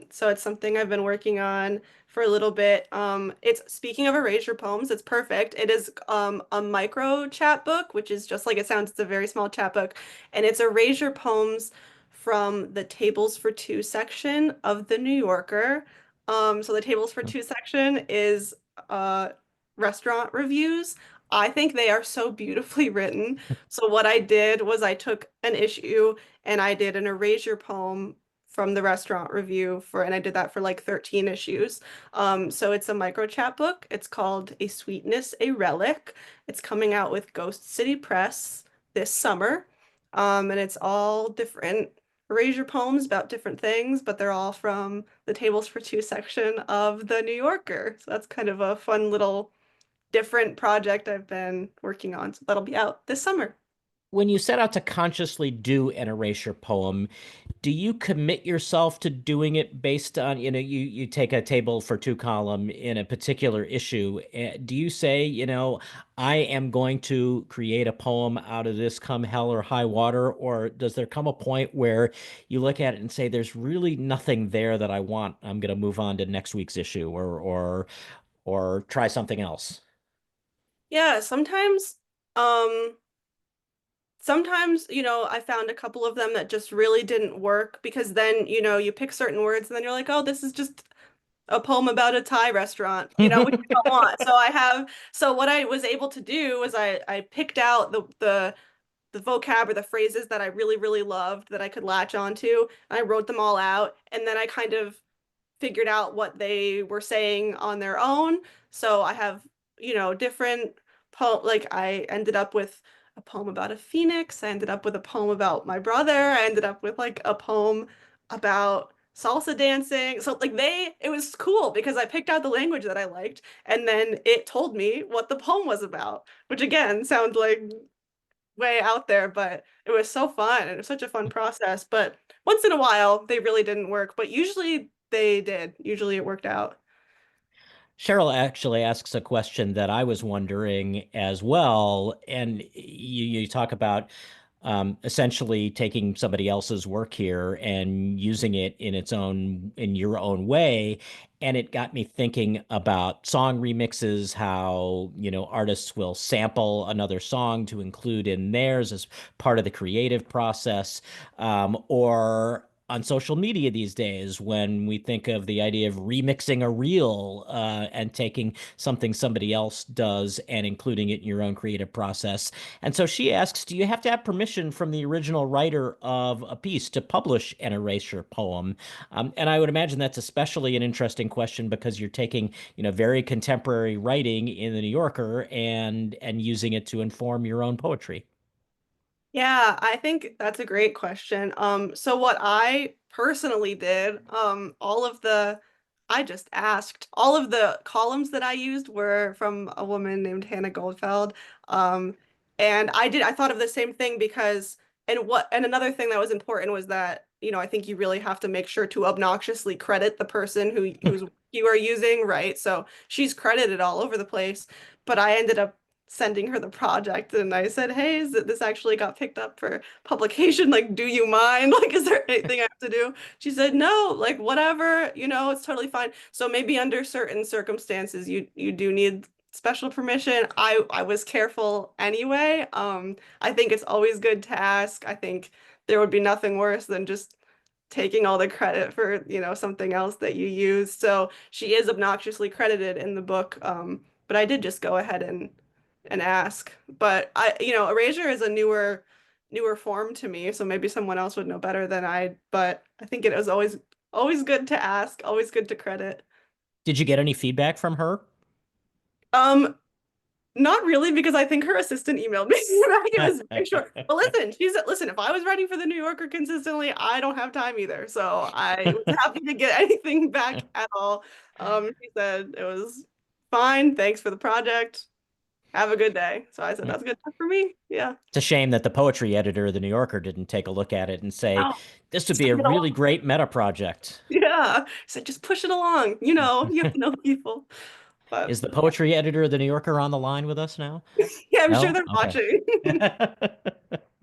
So it's something I've been working on for a little bit. It's speaking of erasure poems, it's perfect. It is a micro chapbook, which is just like it sounds. It's a very small chapbook, and it's erasure poems from the Tables for Two section of the New Yorker. So the Tables for Two section is restaurant reviews. I think they are so beautifully written. So what I did was I took an issue and I did an erasure poem from the restaurant review and I did that for like 13 issues. So it's a micro chapbook. It's called A Sweetness, a Relic. It's coming out with Ghost City Press this summer. And it's all different erasure poems about different things, but they're all from the Tables for Two section of the New Yorker. So that's kind of a fun little different project I've been working on. So that'll be out this summer. When you set out to consciously do an erasure poem, do you commit yourself to doing it based on, you take a table for two column in a particular issue. Do you say, I am going to create a poem out of this come hell or high water? Or does there come a point where you look at it and say, there's really nothing there that I want. I'm going to move on to next week's issue or try something else? Yeah, sometimes, I found a couple of them that just really didn't work because then, you pick certain words and then you're like, oh, this is just a poem about a Thai restaurant, which you don't want. So what I was able to do was I picked out the vocab or the phrases that I really, really loved that I could latch onto. And I wrote them all out. And then I kind of figured out what they were saying on their own. So I have, different like I ended up with a poem about a phoenix. I ended up with a poem about my brother. I ended up with like a poem about salsa dancing. So like it was cool because I picked out the language that I liked and then it told me what the poem was about, which again sounds like way out there, but it was so fun and it was such a fun process. But once in a while, they really didn't work, but usually they did. Usually it worked out. Cheryl actually asks a question that I was wondering as well. And you talk about essentially taking somebody else's work here and using it in your own way. And it got me thinking about song remixes, how, artists will sample another song to include in theirs as part of the creative process, or on social media these days when we think of the idea of remixing a reel and taking something somebody else does and including it in your own creative process. And so she asks, do you have to have permission from the original writer of a piece to publish an erasure poem? And I would imagine that's especially an interesting question because you're taking, very contemporary writing in the New Yorker and using it to inform your own poetry. Yeah, I think that's a great question. So what I personally did, all of the I just asked. All of the columns that I used were from a woman named Hannah Goldfeld. Um, and I thought of the same thing because, and another thing that was important was that, I think you really have to make sure to obnoxiously credit the person who's you are using, right? So she's credited all over the place, but I ended up sending her the project and I said, "Hey, this actually got picked up for publication? Like, do you mind? Like, is there anything I have to do?" She said, "No, like whatever, it's totally fine." So maybe under certain circumstances you do need special permission. I was careful anyway. I think it's always good to ask. I think there would be nothing worse than just taking all the credit for, something else that you use. So she is obnoxiously credited in the book. But I did just go ahead and ask. But erasure is a newer form to me, so maybe someone else would know better than I, but I think it was always good to ask, always good to credit. Did you get any feedback from her? Um, Not really, because I think her assistant emailed me. It was very short. But listen, listen, if I was writing for the New Yorker consistently, I don't have time either. So I was happy to get anything back at all. She said it was fine. Thanks for the project. Have a good day. So I said, that's good enough for me. Yeah. It's a shame that the poetry editor of the New Yorker didn't take a look at it and say, Oh, this would be a send it really along. great meta project. Yeah. So just push it along. You have to know people. But Is the poetry editor of the New Yorker on the line with us now? yeah, I'm sure No? they're Okay. watching.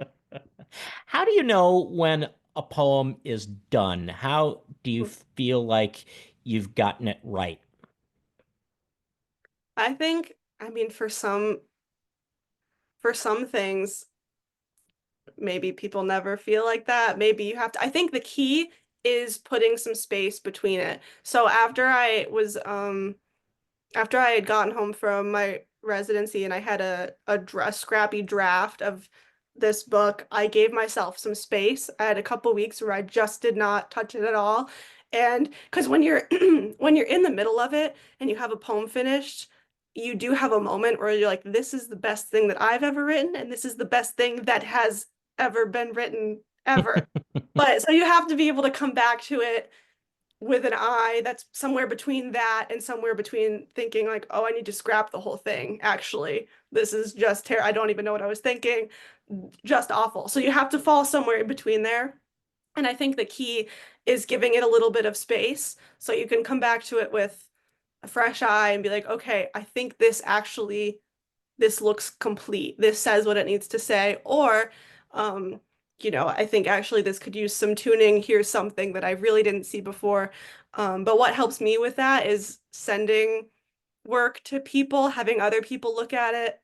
How do you know when a poem is done? How do you feel like you've gotten it right? I think, I mean, for some things, maybe people never feel like that. Maybe you have to, I think the key is putting some space between it. So after I had gotten home from my residency and I had a scrappy draft of this book, I gave myself some space. I had a couple weeks where I just did not touch it at all. And because when you're when you're in the middle of it and you have a poem finished, you do have a moment where you're like, this is the best thing that I've ever written, and this is the best thing that has ever been written ever. But so you have to be able to come back to it with an eye that's somewhere between that and somewhere between thinking like, oh, I need to scrap the whole thing. Actually, this is just I don't even know what I was thinking. Just awful. So you have to fall somewhere in between there. And I think the key is giving it a little bit of space so you can come back to it with a fresh eye and be like, okay, I think this looks complete. This says what it needs to say. Or, um, I think actually this could use some tuning. Here's something that I really didn't see before. But what helps me with that is sending work to people, having other people look at it,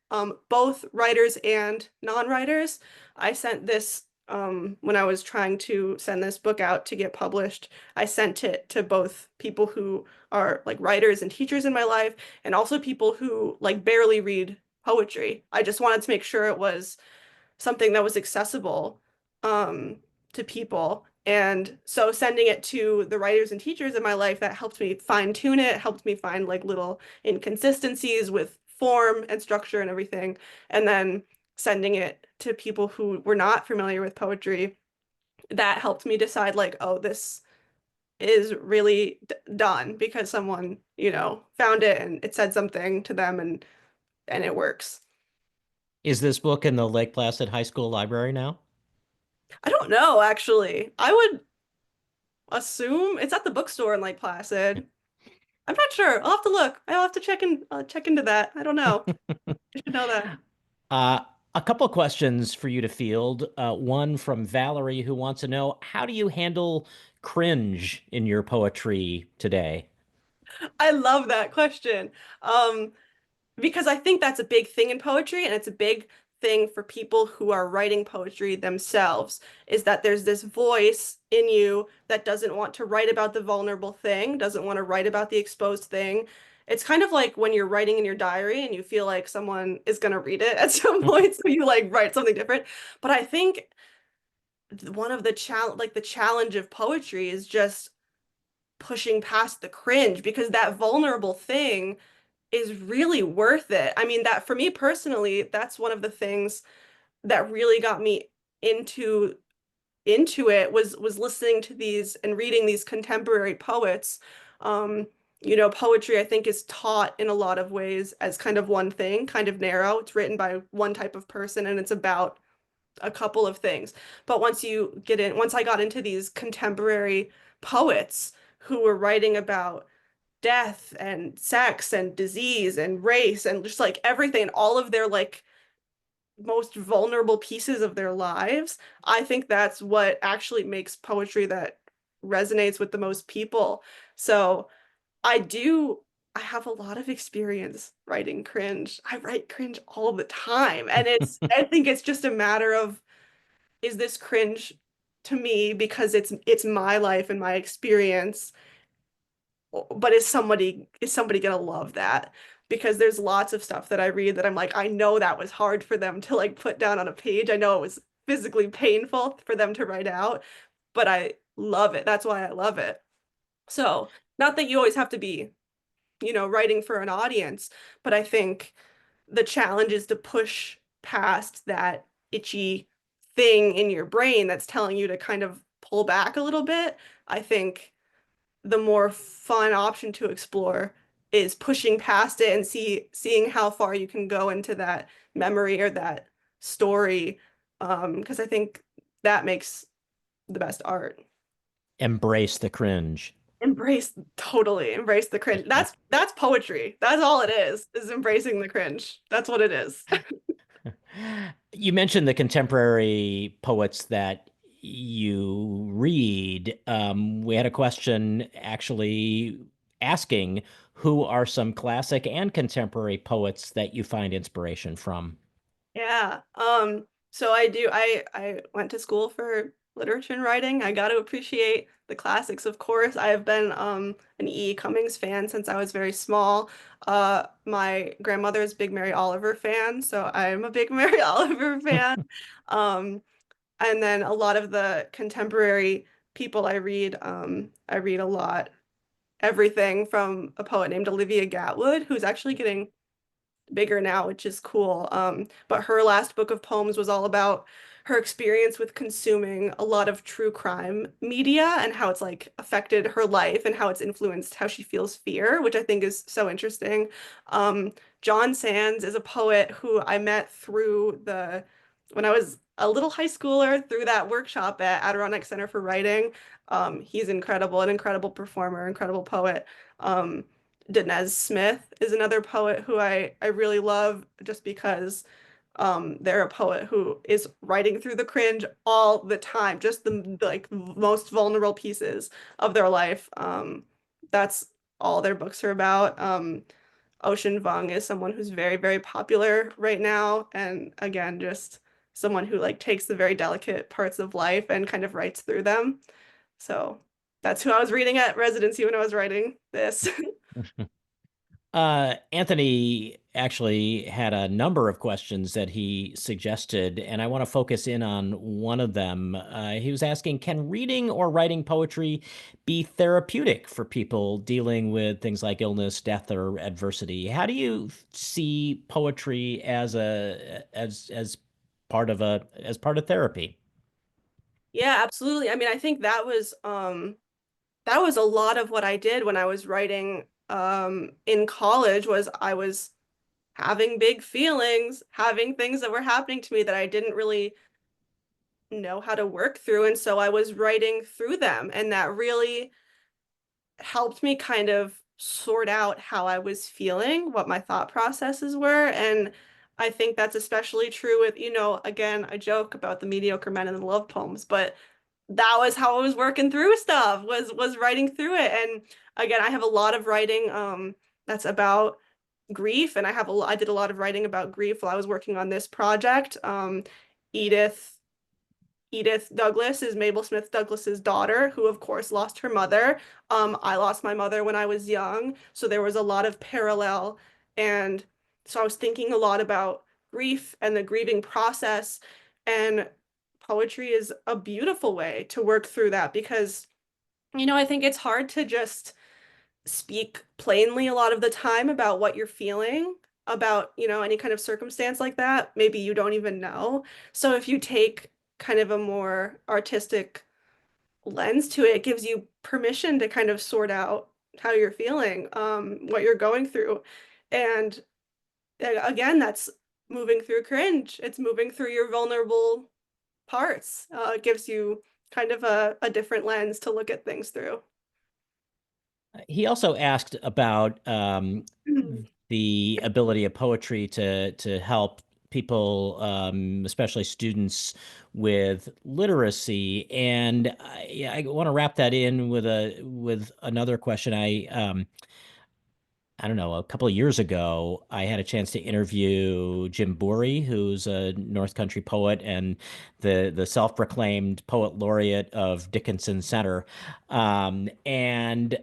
both writers and non-writers. I sent this when I was trying to send this book out to get published. I sent it to both people who are like writers and teachers in my life, and also people who like barely read poetry. I just wanted to make sure it was something that was accessible um, to people. And so sending it to the writers and teachers in my life, that helped me fine tune it, helped me find like little inconsistencies with form and structure and everything. And then sending it to people who were not familiar with poetry, that helped me decide like, oh, this is really done because someone, found it and it said something to them and it works. Is this book in the Lake Placid High School library now? I don't know, actually. I would assume it's at the bookstore in Lake Placid. I'm not sure. I'll have to look. I'll have to check into that. I don't know. I should know that. Uh, a couple questions for you to field. One from Valerie, who wants to know, how do you handle cringe in your poetry today? I love that question. Um, because I think that's a big thing in poetry, and it's a big thing for people who are writing poetry themselves, is that there's this voice in you that doesn't want to write about the vulnerable thing, doesn't want to write about the exposed thing. It's kind of like when you're writing in your diary and you feel like someone is going to read it at some point, so you like write something different. But I think one of the challenge of poetry is just pushing past the cringe, because that vulnerable thing is really worth it. I mean, that for me personally, that's one of the things that really got me into it was listening to these and reading these contemporary poets Um, Poetry, I think, is taught in a lot of ways as kind of one thing, kind of narrow. It's written by one type of person and it's about a couple of things. But once I got into these contemporary poets who were writing about death and sex and disease and race and just like everything, all of their like most vulnerable pieces of their lives, I think that's what actually makes poetry that resonates with the most people. So I have a lot of experience writing cringe. I write cringe all the time. And I think it's just a matter of, is this cringe to me because it's my life and my experience, but is somebody gonna love that? Because there's lots of stuff that I read that I'm like, I know that was hard for them to like put down on a page. I know it was physically painful for them to write out, but I love it. That's why I love it. So, not that you always have to be, writing for an audience, but I think the challenge is to push past that itchy thing in your brain that's telling you to kind of pull back a little bit. I think the more fun option to explore is pushing past it and seeing how far you can go into that memory or that story. Because I think that makes the best art. Embrace the cringe. Totally embrace the cringe. That's poetry. That's all it is embracing the cringe. That's what it is. You mentioned the contemporary poets that you read. We had a question actually asking who are some classic and contemporary poets that you find inspiration from? Yeah. So I went to school for literature and writing. I got to appreciate the classics, of course. I have been an E. Cummings fan since I was very small. My grandmother's a big Mary Oliver fan, so I'm a big Mary Oliver fan. Um, and then a lot of the contemporary people I read a lot. Everything from a poet named Olivia Gatwood, who's actually getting bigger now, which is cool. But her last book of poems was all about her experience with consuming a lot of true crime media and how it's like affected her life and how it's influenced how she feels fear, which I think is so interesting. Um, John Sands is a poet who I met when I was a little high schooler through that workshop at Adirondack Center for Writing. He's incredible, an incredible performer, incredible poet. Um, Danez Smith is another poet who I really love just because they're a poet who is writing through the cringe all the time, just the like most vulnerable pieces of their life. That's all their books are about. Ocean Vuong is someone who's very, very popular right now, and again, just someone who like takes the very delicate parts of life and kind of writes through them. So that's who I was reading at residency when I was writing this. Anthony actually had a number of questions that he suggested, and I want to focus in on one of them. He was asking, can reading or writing poetry be therapeutic for people dealing with things like illness, death, or adversity? How do you see poetry as part of therapy? Yeah, absolutely. I mean, I think that was a lot of what I did when I was writing in college was I was having big feelings, having things that were happening to me that I didn't really know how to work through, and so I was writing through them, and that really helped me kind of sort out how I was feeling, what my thought processes were. And I think that's especially true with, again, I joke about the mediocre men and the love poems, but that was how I was working through stuff, was writing through it. And again, I have a lot of writing that's about grief, and I did a lot of writing about grief while I was working on this project. Edith Edith Douglass is Mabel Smith Douglass's daughter, who of course lost her mother. I lost my mother when I was young, so there was a lot of parallel. And so I was thinking a lot about grief and the grieving process. And poetry is a beautiful way to work through that because, I think it's hard to just speak plainly a lot of the time about what you're feeling about, any kind of circumstance like that. Maybe you don't even know. So if you take kind of a more artistic lens to it, it gives you permission to kind of sort out how you're feeling, what you're going through. And again, that's moving through cringe. It's moving through your vulnerable parts. It gives you kind of a different lens to look at things through. He also asked about Mhm. the ability of poetry to help people, especially students, with literacy, and I want to wrap that in with another question. I don't know, a couple of years ago, I had a chance to interview Jim Bourrie, who's a North Country poet and the self-proclaimed poet laureate of Dickinson Center. And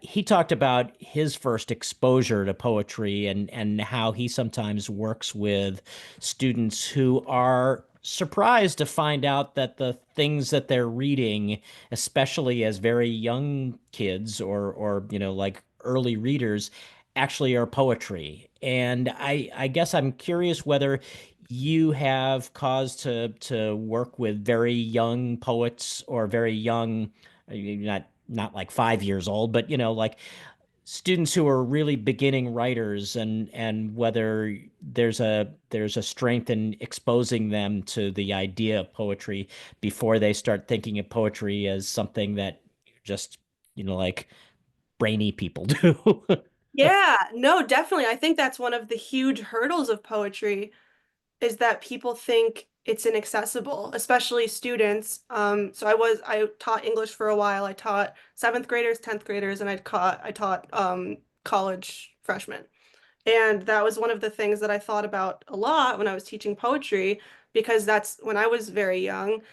he talked about his first exposure to poetry and how he sometimes works with students who are surprised to find out that the things that they're reading, especially as very young kids or like early readers, actually are poetry. And I guess I'm curious whether you have cause to work with very young poets or very young, not like 5 years old, but like students who are really beginning writers, and whether there's a strength in exposing them to the idea of poetry before they start thinking of poetry as something that just like brainy people do. Yeah, no, definitely. I think that's one of the huge hurdles of poetry is that people think it's inaccessible, especially students. So I taught English for a while. I taught seventh graders, 10th graders, and I taught college freshmen. And that was one of the things that I thought about a lot when I was teaching poetry, because that's when I was very young.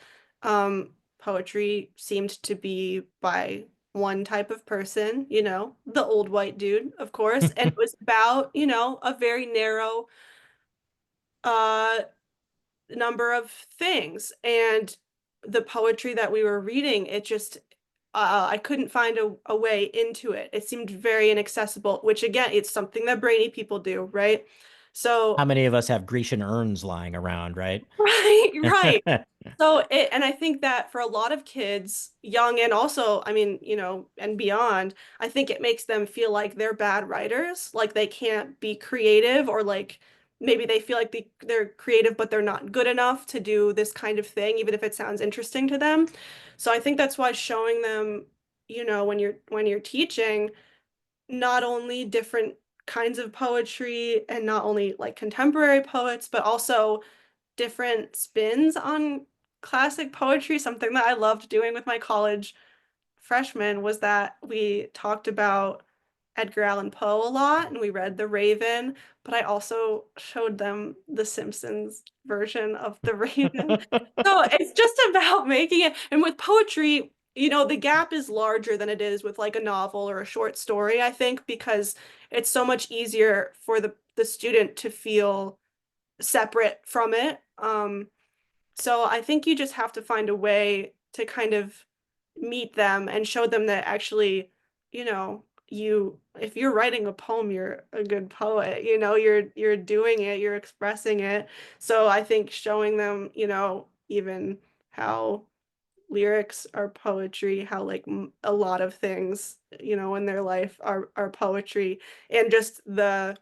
Poetry seemed to be by one type of person, the old white dude, of course, and it was about, a very narrow uh number of things. And the poetry that we were reading, it just I couldn't find a way into it. It seemed very inaccessible, which again, it's something that brainy people do, right? How So many of us have Grecian urns lying around, right? right, right. And I think that for a lot of kids, young and also, I mean, and beyond, I think it makes them feel like they're bad writers, like they can't be creative, or like maybe they feel like they're creative, but they're not good enough to do this kind of thing, even if it sounds interesting to them. So I think that's why showing them, when you're teaching, not only different kinds of poetry and not only like contemporary poets, but also different spins on classic poetry. Something that I loved doing with my college freshmen was that we talked about Edgar Allan Poe a lot and we read The Raven, but I also showed them the Simpsons version of The Raven. So it's just about making it. And with poetry, the gap is larger than it is with like a novel or a short story, I think, because it's so much easier for the student to feel separate from it. So I think you just have to find a way to kind of meet them and show them that actually, if you're writing a poem, you're a good poet, you're doing it, you're expressing it. So I think showing them, even how lyrics are poetry, how like a lot of things, in their life are poetry, and just the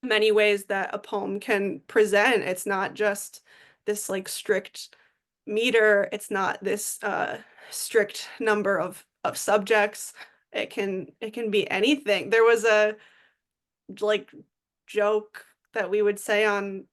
many ways that a poem can present. It's not just this like strict meter. It's not this strict number of subjects. It can be anything. There was a like joke that we would say on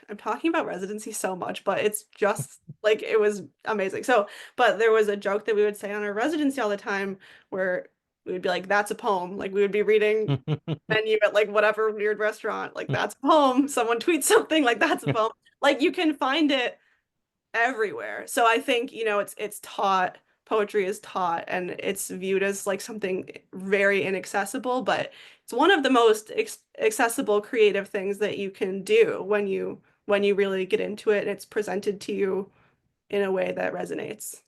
I'm talking about residency so much, but it's just like it was amazing. So, but there was a joke that we would say on our residency all the time where we would be like, that's a poem. Like we would be reading menu at like whatever weird restaurant, like that's a poem. Someone tweets something like that's a poem. Like you can find it everywhere. So I think, it's taught, poetry is taught and it's viewed as like something very inaccessible, but it's one of the most accessible creative things that you can do when you really get into it and it's presented to you in a way that resonates.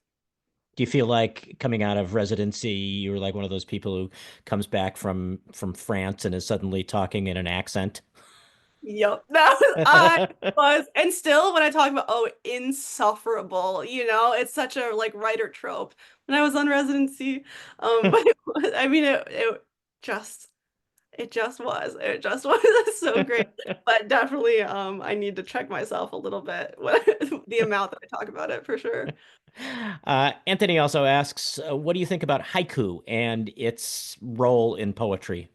Do you feel like coming out of residency, you were like one of those people who comes back from France and is suddenly talking in an accent? Yep, that was I was, and still when I talk about insufferable, it's such a like writer trope when I was on residency. But it was, I mean just it just was so great. But definitely I need to check myself a little bit the amount that I talk about it for sure. Anthony also asks, what do you think about haiku and its role in poetry?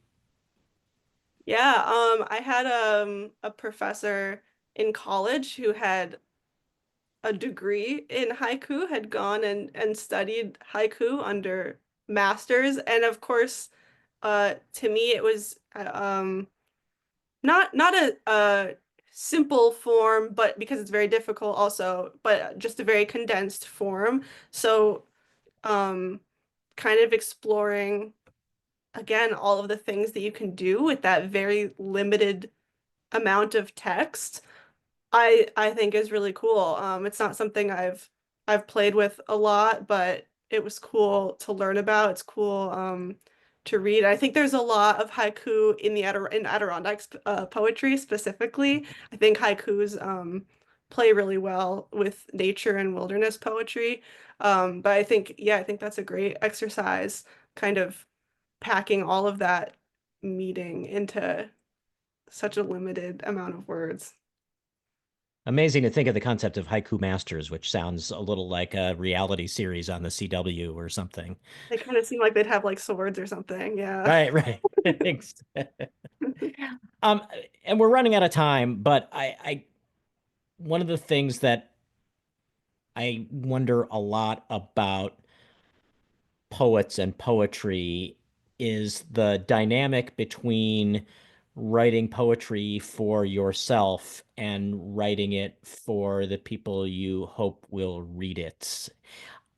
Yeah, I had a professor in college who had a degree in haiku, had gone and studied haiku under masters, and of course, to me it was not a simple form, but because it's very difficult also, but just a very condensed form. So, um, kind of exploring again all of the things that you can do with that very limited amount of text. I think is really cool. It's not something I've played with a lot, but it was cool to learn about. It's cool to read. I think there's a lot of haiku in in Adirondack poetry specifically. I think haikus play really well with nature and wilderness poetry. But I think yeah, I think that's a great exercise, kind of packing all of that meaning into such a limited amount of words. Amazing to think of the concept of haiku masters, which sounds a little like a reality series on the CW or something. They kind of seem like they'd have like swords or something. Yeah. Right, right. Thanks. Um, and we're running out of time, but one of the things that I wonder a lot about poets and poetry is the dynamic between writing poetry for yourself and writing it for the people you hope will read it.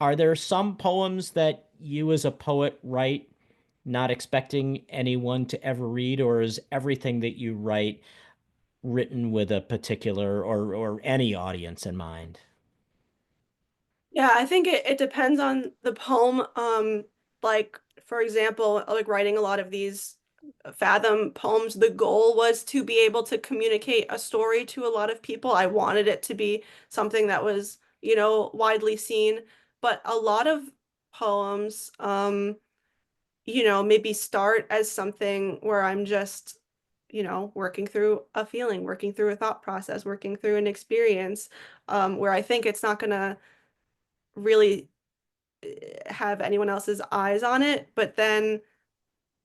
Are there some poems that you as a poet write not expecting anyone to ever read, or is everything that you write written with a particular or any audience in mind? Yeah, I think it depends on the poem. Like for example, like writing a lot of these Fathom poems, the goal was to be able to communicate a story to a lot of people. I wanted it to be something that was, widely seen. But a lot of poems, maybe start as something where I'm just, working through a feeling, working through a thought process, working through an experience, where I think it's not gonna really have anyone else's eyes on it. But then,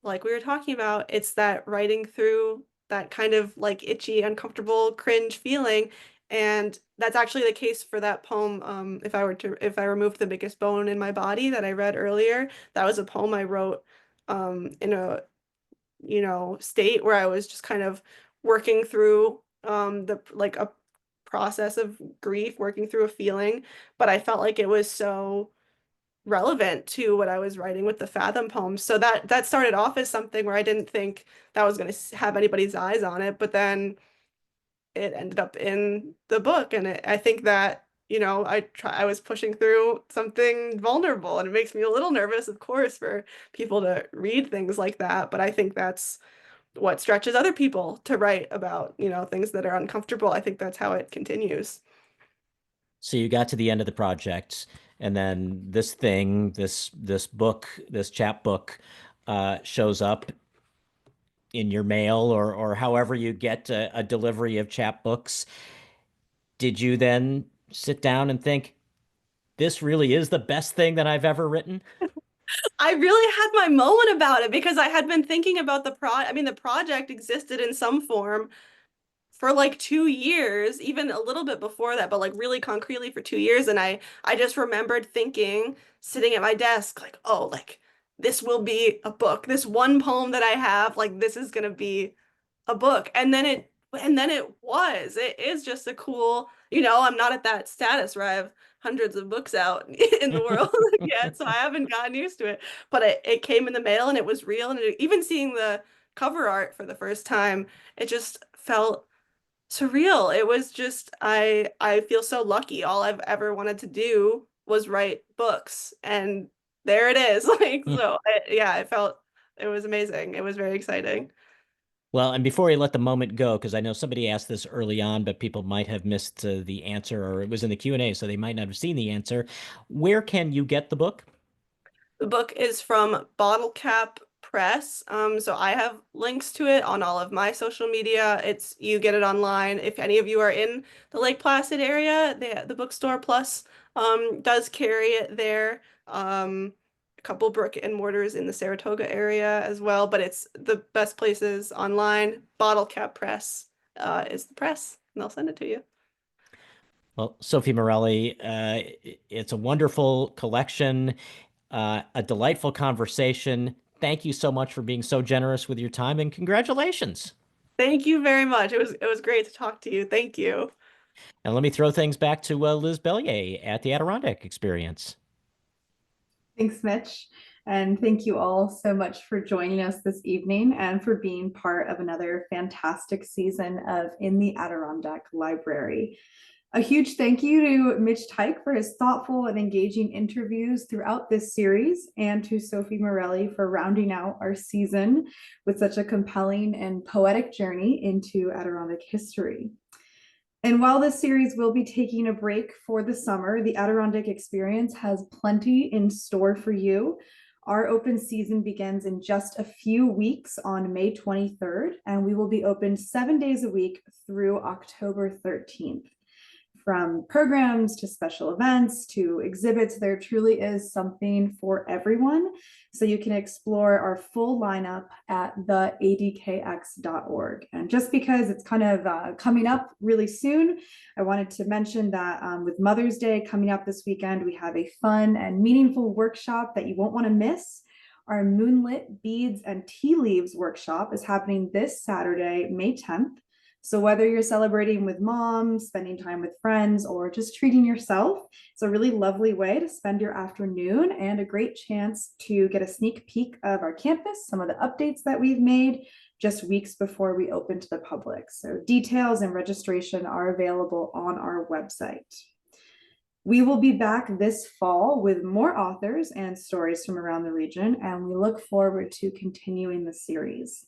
like we were talking about, it's that writing through that kind of like itchy, uncomfortable, cringe feeling. And that's actually the case for that poem. If I removed the biggest bone in my body that I read earlier, that was a poem I wrote in a, state where I was just kind of working through the like a process of grief, working through a feeling, but I felt like it was so relevant to what I was writing with the Fathom poems. So that started off as something where I didn't think that was going to have anybody's eyes on it, but then it ended up in the book, and I think that I was pushing through something vulnerable, and it makes me a little nervous, of course, for people to read things like that. But I think that's what stretches other people to write about, things that are uncomfortable. I think that's how it continues. So you got to the end of the project, and then this book, this chapbook, shows up in your mail or however you get a delivery of chapbooks. Did you then sit down and think, this really is the best thing that I've ever written? I really had my moment about it because I had been thinking about I mean, the project existed in some form for like 2 years, even a little bit before that, but like really concretely for 2 years. And I just remembered thinking, sitting at my desk, like, oh, like this will be a book. This one poem that I have, like this is gonna be a book. And then it was. It is just a cool, I'm not at that status where I have hundreds of books out in the world yet, so I haven't gotten used to it. But it came in the mail and it was real. And even seeing the cover art for the first time, it just felt surreal. It was just I feel so lucky. All I've ever wanted to do was write books, and there it is. Like so, yeah, I felt it was amazing. It was very exciting. Well, and before we let the moment go, because I know somebody asked this early on, but people might have missed the answer, or it was in the Q&A, so they might not have seen the answer. Where can you get the book? The book is from Bottle Cap Press. So I have links to it on all of my social media. You get it online. If any of you are in the Lake Placid area, the Bookstore Plus does carry it there. A couple brick and mortars in the Saratoga area as well, but it's the best places online. Bottle Cap Press is the press, and they'll send it to you. Well, Sophie Morelli, it's a wonderful collection, a delightful conversation. Thank you so much for being so generous with your time, and congratulations. Thank you very much. It was great to talk to you. Thank you. And let me throw things back to Liz Bellier at the Adirondack Experience. Thanks, Mitch. And thank you all so much for joining us this evening and for being part of another fantastic season of In the Adirondack Library. A huge thank you to Mitch Teich for his thoughtful and engaging interviews throughout this series, and to Sophie Morelli for rounding out our season with such a compelling and poetic journey into Adirondack history. And while this series will be taking a break for the summer, the Adirondack Experience has plenty in store for you. Our open season begins in just a few weeks on May 23rd, and we will be open 7 days a week through October 13th. From programs to special events to exhibits, there truly is something for everyone. So you can explore our full lineup at theadkx.org. And just because it's kind of coming up really soon, I wanted to mention that with Mother's Day coming up this weekend, we have a fun and meaningful workshop that you won't want to miss. Our Moonlit Beads and Tea Leaves workshop is happening this Saturday, May 10th. So whether you're celebrating with mom, spending time with friends, or just treating yourself, it's a really lovely way to spend your afternoon and a great chance to get a sneak peek of our campus, some of the updates that we've made just weeks before we open to the public. So details and registration are available on our website. We will be back this fall with more authors and stories from around the region, and we look forward to continuing the series.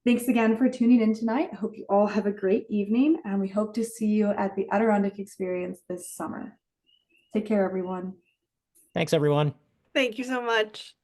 Thanks again for tuning in tonight. I hope you all have a great evening, and we hope to see you at the Adirondack Experience this summer. Take care, everyone. Thanks, everyone. Thank you so much.